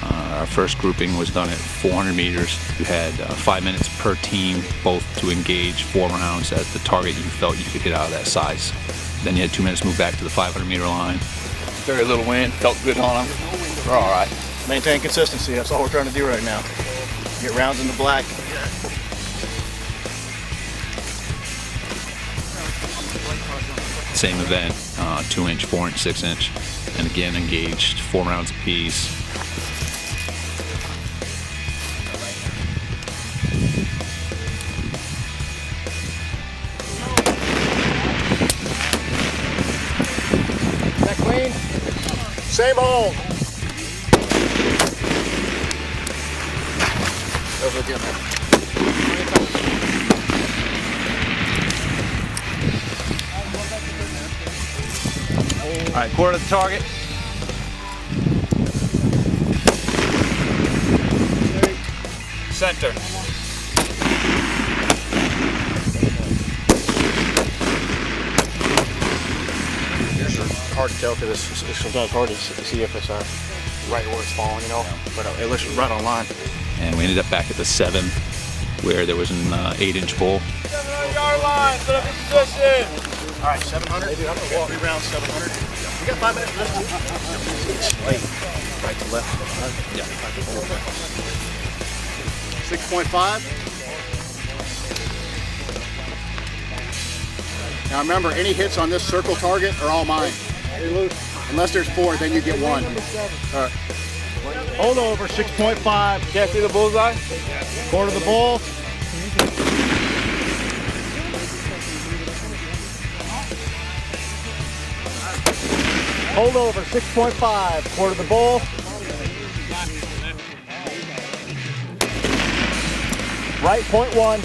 Our first grouping was done at 400 meters. You had 5 minutes per team, both to engage 4 rounds at the target you felt you could hit out of that size. Then you had 2 minutes to move back to the 500 meter line. Very little wind, felt good on them. We're all right. Maintain consistency, that's all we're trying to do right now. Get rounds in the black. Same event, 2-inch, 4-inch, 6-inch, and again engaged 4 rounds apiece. Is that clean? Same hole. Those are good, man. All right, quarter to the target. Center. Hard to tell because it's sometimes hard to see if it's right where it's falling, but it looks right on line. And we ended up back at the 7, where there was an 8-inch bull. hard line. Set up your position. All right, 700. Hey, dude, I'm gonna walk 3 rounds, 700. We got 5 minutes for this one. Wait, right to left. Yeah. 6.5. Now remember, any hits on this circle target are all mine. Unless there's 4, then you get 1. All right. Hold over, 6.5. Can't see the bullseye? Quarter the bull. Hold over, 6.5. Quarter the bull. Right, 0.1.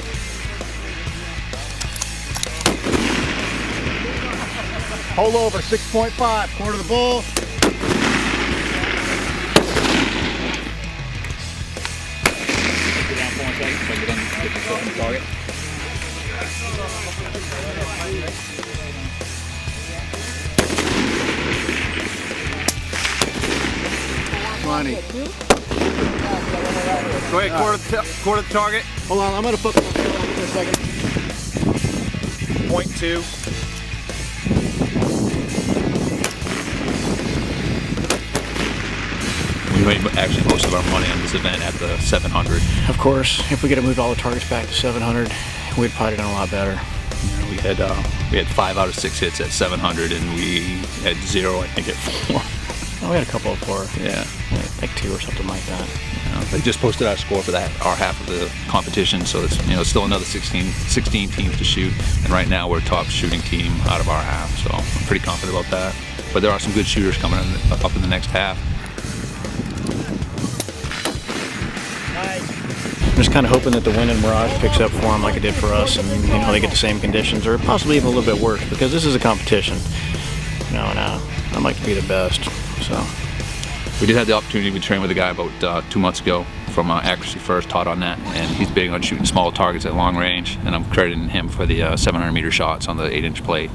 Hold over, 6.5. Quarter the bull. Target. 20. Go ahead, quarter the target. Hold on, I'm gonna flip it for a second. 0.2. We made actually most of our money on this event at the 700. Of course, if we could have moved all the targets back to 700, we'd probably done a lot better. We had 5 out of 6 hits at 700, and we had 0, I think, at 4. Oh, we had a couple of 4. Yeah, like 2 or something like that. They just posted our score for our half of the competition, so it's still another 16 teams to shoot, and right now we're top shooting team out of our half, so I'm pretty confident about that. But there are some good shooters coming up in the next half. I'm just kind of hoping that the wind and mirage picks up for them like it did for us, and they get the same conditions, or possibly even a little bit worse, because this is a competition. And I'd like to be the best. So we did have the opportunity to train with a guy about 2 months ago from Accuracy First, taught on that, and he's big on shooting small targets at long range, and I'm crediting him for the 700-meter shots on the 8-inch plate.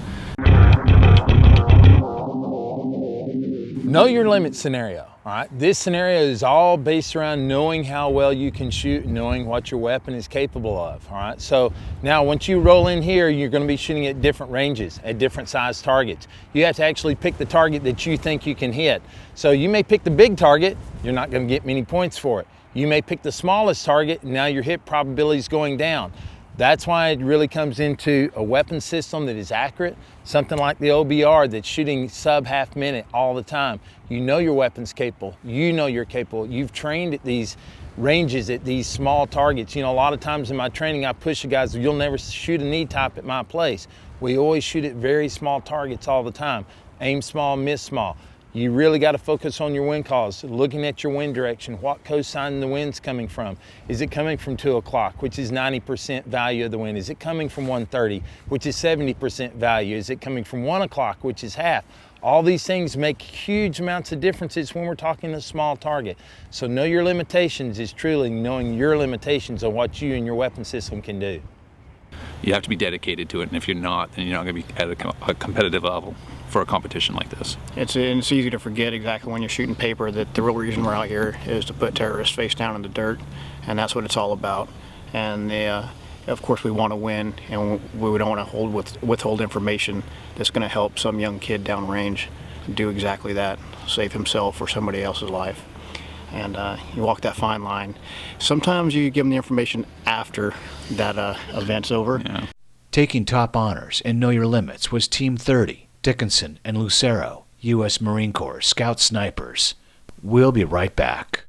Know your limit scenario. All right, this scenario is all based around knowing how well you can shoot and knowing what your weapon is capable of. All right, so now once you roll in here, you're going to be shooting at different ranges, at different size targets. You have to actually pick the target that you think you can hit. So you may pick the big target, you're not going to get many points for it. You may pick the smallest target, and now your hit probability is going down. That's why it really comes into a weapon system that is accurate, something like the OBR that's shooting sub half minute all the time. You know your weapon's capable, you know you're capable, you've trained at these ranges, at these small targets. A lot of times in my training I push the guys, you'll never shoot a knee top at my place. We always shoot at very small targets all the time. Aim small, miss small. You really got to focus on your wind calls, looking at your wind direction, what cosine the wind's coming from. Is it coming from 2 o'clock, which is 90% value of the wind? Is it coming from 1:30, which is 70% value? Is it coming from 1 o'clock, which is half? All these things make huge amounts of differences when we're talking a small target. So know your limitations is truly knowing your limitations on what you and your weapon system can do. You have to be dedicated to it, and if you're not, then you're not going to be at a competitive level for a competition like this. It's easy to forget exactly when you're shooting paper that the real reason we're out here is to put terrorists face down in the dirt, and that's what it's all about. And of course we want to win, and we don't want to withhold information that's going to help some young kid downrange do exactly that, save himself or somebody else's life. And you walk that fine line. Sometimes you give them the information after that event's over. Yeah. Taking top honors and know your limits was Team 30, Dickinson and Lucero, U.S. Marine Corps Scout Snipers. We'll be right back.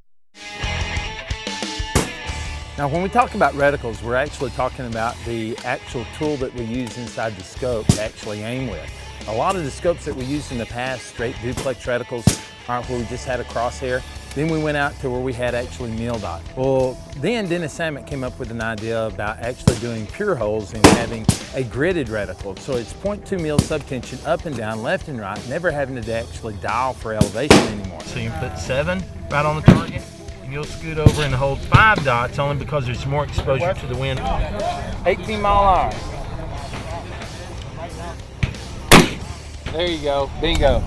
Now when we talk about reticles, we're actually talking about the actual tool that we use inside the scope to actually aim with. A lot of the scopes that we used in the past, straight duplex reticles, aren't where we just had a crosshair. Then we went out to where we had actually mil dot. Well, then Dennis Samet came up with an idea about actually doing pure holes and having a gridded reticle. So it's 0.2 mil subtension up and down, left and right, never having to actually dial for elevation anymore. So you can put 7 right on the target, and you'll scoot over and hold 5 dots only because there's more exposure to the wind. 18 mile an hour. There you go, bingo.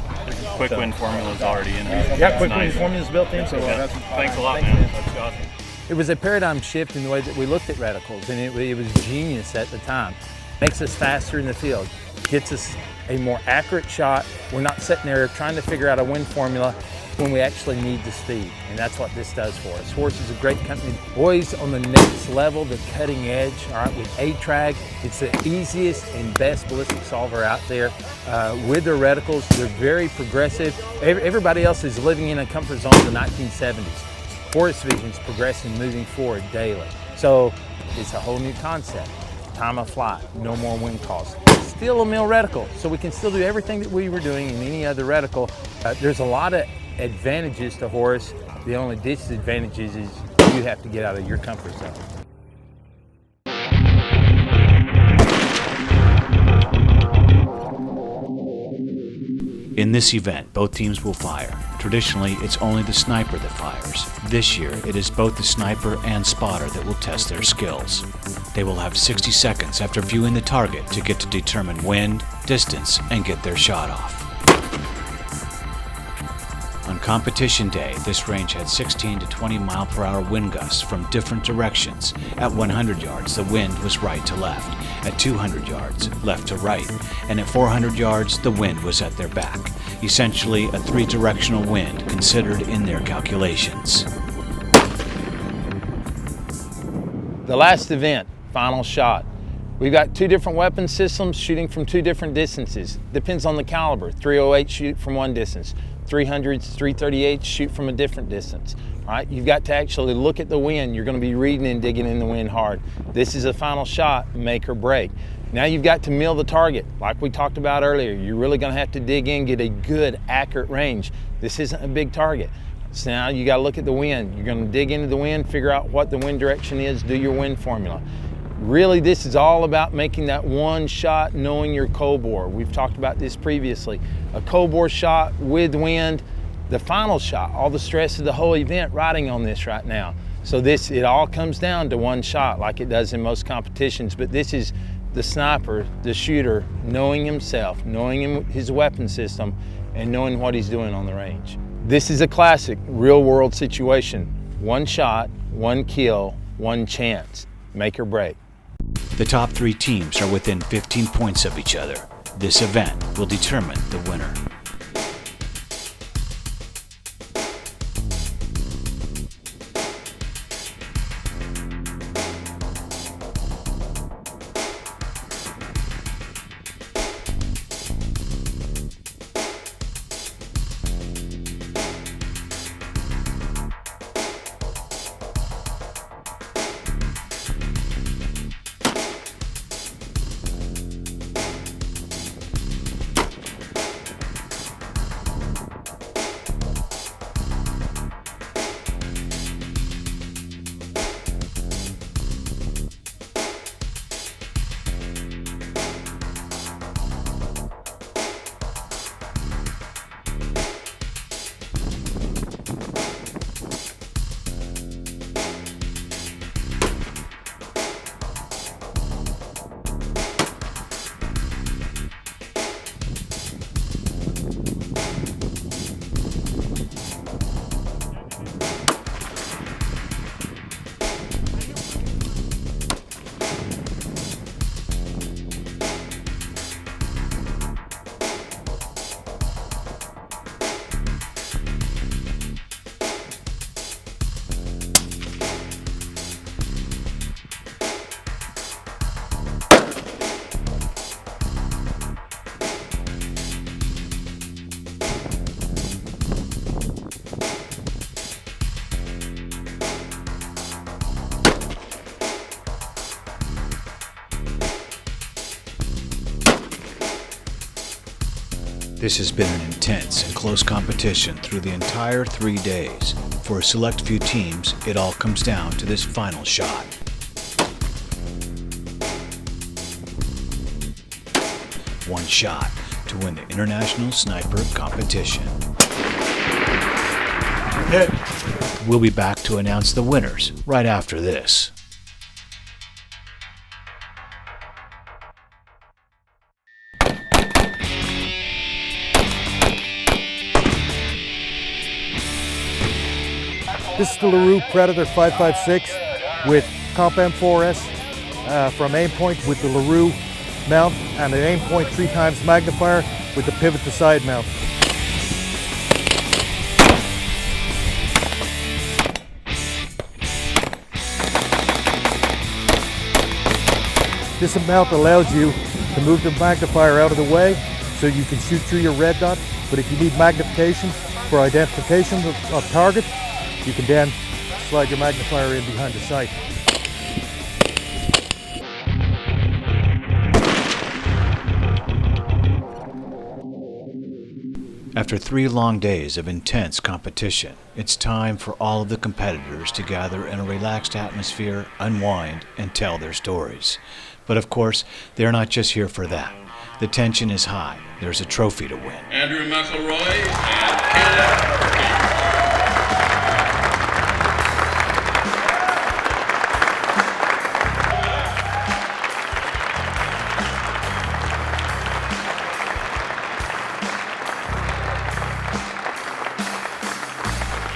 Quick win formula is already in there. Yeah, quick win formula is built in. So thanks a lot, man. That's awesome. It was a paradigm shift in the way that we looked at reticles, and it was genius at the time. Makes us faster in the field, gets us a more accurate shot. We're not sitting there trying to figure out a wind formula when we actually need the speed, and that's what this does for us. Horse is a great company. Boys on the next level, the cutting edge, all right, with A-Trag, it's the easiest and best ballistic solver out there. With their reticles, they're very progressive. Everybody else is living in a comfort zone of the 1970s. Horse Vision's progressing, moving forward daily. So it's a whole new concept. Time of flight, no more wind calls. Still a mill reticle, so we can still do everything that we were doing in any other reticle. There's a lot of advantages to Horse. The only disadvantages is you have to get out of your comfort zone. In this event, both teams will fire. Traditionally, it's only the sniper that fires. This year, it is both the sniper and spotter that will test their skills. They will have 60 seconds after viewing the target to get to determine wind, distance, and get their shot off. On competition day, this range had 16 to 20 mile-per-hour wind gusts from different directions. At 100 yards, the wind was right to left. At 200 yards, left to right. And at 400 yards, the wind was at their back. Essentially, a three-directional wind considered in their calculations. The last event, final shot. We've got two different weapon systems shooting from two different distances. Depends on the caliber. 308 shoot from one distance. 300s, 338s shoot from a different distance. All right, you've got to actually look at the wind. You're going to be reading and digging in the wind hard. This is a final shot, make or break. Now you've got to mill the target. Like we talked about earlier, you're really going to have to dig in, get a good, accurate range. This isn't a big target. So now you got to look at the wind. You're going to dig into the wind, figure out what the wind direction is, do your wind formula. Really, this is all about making that one shot, knowing your cold bore. We've talked about this previously. A cold bore shot with wind, the final shot, all the stress of the whole event riding on this right now. So it all comes down to one shot like it does in most competitions, but this is the sniper, the shooter, knowing himself, knowing his weapon system, and knowing what he's doing on the range. This is a classic real world situation. One shot, one kill, one chance, make or break. The top three teams are within 15 points of each other. This event will determine the winner. This has been an intense and close competition through the entire 3 days. For a select few teams, it all comes down to this final shot. One shot to win the International Sniper Competition. Hit. We'll be back to announce the winners right after this. This is the LaRue Predator 5.56 with Comp M4S from Aimpoint with the LaRue mount and an aim point 3 times magnifier with the pivot to side mount. This mount allows you to move the magnifier out of the way so you can shoot through your red dot, but if you need magnification for identification of targets, you can then slide your magnifier in behind the sight. After 3 long days of intense competition, it's time for all of the competitors to gather in a relaxed atmosphere, unwind, and tell their stories. But of course, they're not just here for that. The tension is high. There's a trophy to win. Andrew McElroy and Caleb.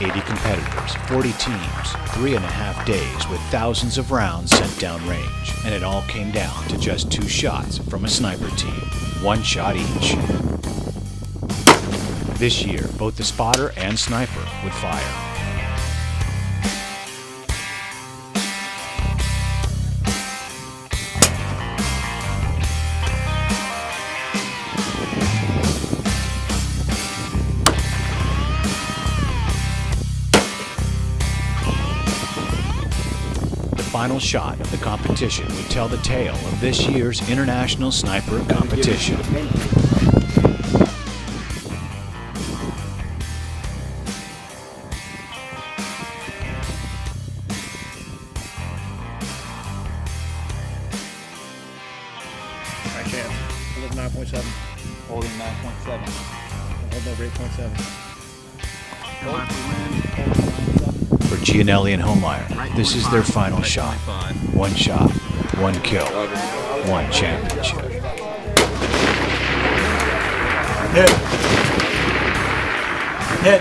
80 competitors, 40 teams, 3.5 days with thousands of rounds sent downrange. And it all came down to just 2 shots from a sniper team, 1 shot each. This year, both the spotter and sniper would fire. The final shot of the competition would tell the tale of this year's International Sniper Competition. High chance. Hold 9.7. Holding 9.7. Hold over 8.7. Come on. For Gianelli and Homeyer, this is their final shot. 1 shot, 1 kill, 1 championship. Hit. Hit.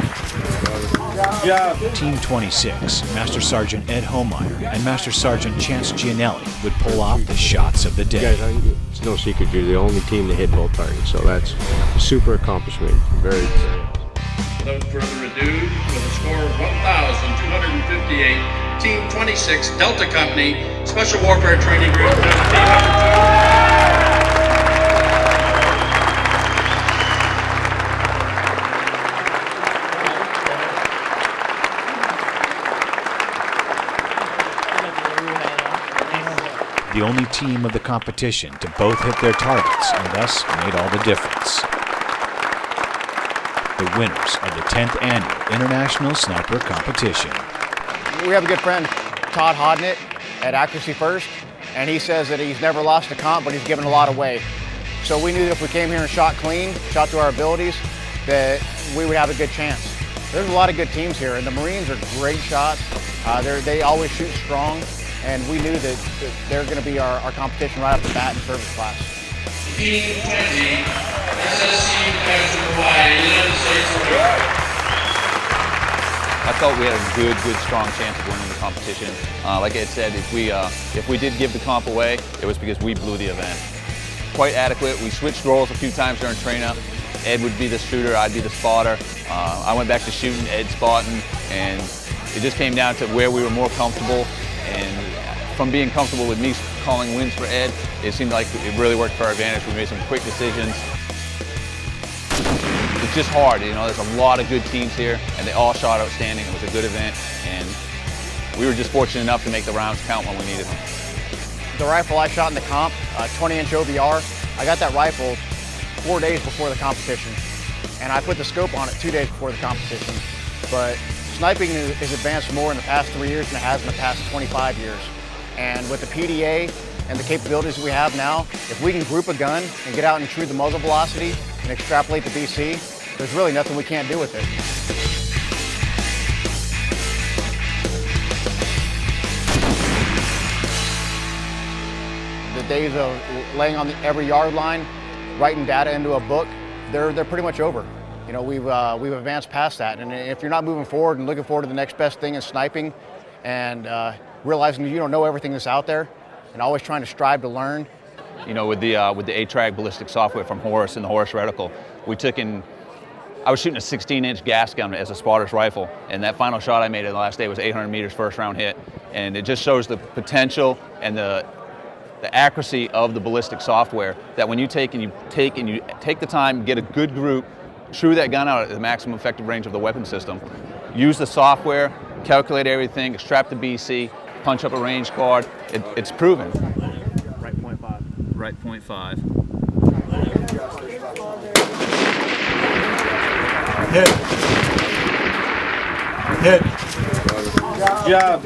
Yeah. Team 26, Master Sergeant Ed Homeyer and Master Sergeant Chance Gianelli would pull off the shots of the day. Guys, it's no secret you're the only team to hit both targets, so that's a super accomplishment. Very exciting. Without further ado, with a score of 1,258, Team 26, Delta Company, Special Warfare Training Group, Team The only team of the competition to both hit their targets and thus made all the difference. The winners of the 10th Annual International Sniper Competition. We have a good friend, Todd Hodnett, at Accuracy First, and he says that he's never lost a comp, but he's given a lot away. So we knew that if we came here and shot clean, shot to our abilities, that we would have a good chance. There's a lot of good teams here, and the Marines are great shots. They always shoot strong, and we knew that they're going to be our competition right off the bat in service class. Team 20, SSC Western Hawaii, United States of America. I felt we had a good, strong chance of winning the competition. Like Ed said, if we did give the comp away, it was because we blew the event. Quite adequate. We switched roles a few times during train-up. Ed would be the shooter, I'd be the spotter. I went back to shooting, Ed spotting, and it just came down to where we were more comfortable. And from being comfortable with me calling wins for Ed, it seemed like it really worked for our advantage. We made some quick decisions. It's just hard, you know, there's a lot of good teams here, and they all shot outstanding. It was a good event, and we were just fortunate enough to make the rounds count when we needed them. The rifle I shot in the comp, 20-inch OBR, I got that rifle 4 days before the competition, and I put the scope on it 2 days before the competition. But sniping is advanced more in the past 3 years than it has in the past 25 years. And with the PDA and the capabilities we have now, if we can group a gun and get out and intrude the muzzle velocity and extrapolate the BC, there's really nothing we can't do with it. The days of laying on every yard line, writing data into a book, they're pretty much over. You know, we've advanced past that, and if you're not moving forward and looking forward to the next best thing in sniping, and realizing you don't know everything that's out there, and always trying to strive to learn, You know, with the 8-track ballistic software from Horus and the Horus reticle, I was shooting a 16-inch gas gun as a spotter's rifle, and that final shot I made in the last day was 800 meters first round hit. And it just shows the potential and the accuracy of the ballistic software, that when you take the time, get a good group, true that gun out at the maximum effective range of the weapon system, use the software, calculate everything, extract the BC, punch up a range card, it's proven. Right .5. Right .5. Hit. Hit. Good job.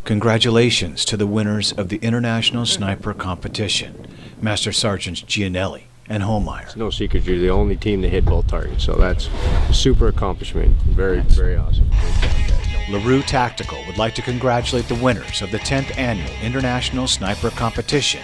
Congratulations to the winners of the International Sniper Competition, Master Sergeants Gianelli and Holmeyer. It's no secret you're the only team to hit both targets, so that's a super accomplishment. Very, very awesome. LaRue Tactical would like to congratulate the winners of the 10th Annual International Sniper Competition.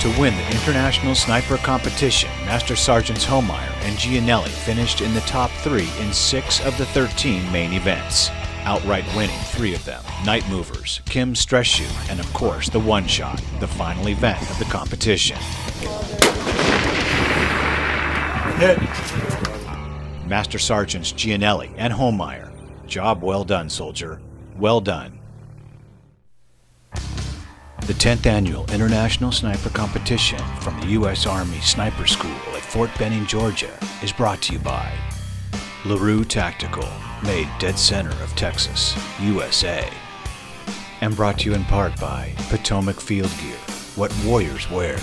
To win the International Sniper Competition, Master Sergeants Holmeyer and Gianelli finished in the top 3 in 6 of the 13 main events, outright winning 3 of them: Night Movers, Kim's Stress Shoot, and of course the One Shot, the final event of the competition. Hit. Master Sergeants Gianelli and Holmeyer, job well done, soldier. Well done. The 10th Annual International Sniper Competition from the U.S. Army Sniper School at Fort Benning, Georgia is brought to you by LaRue Tactical, made dead center of Texas, USA. And brought to you in part by Potomac Field Gear, what warriors wear.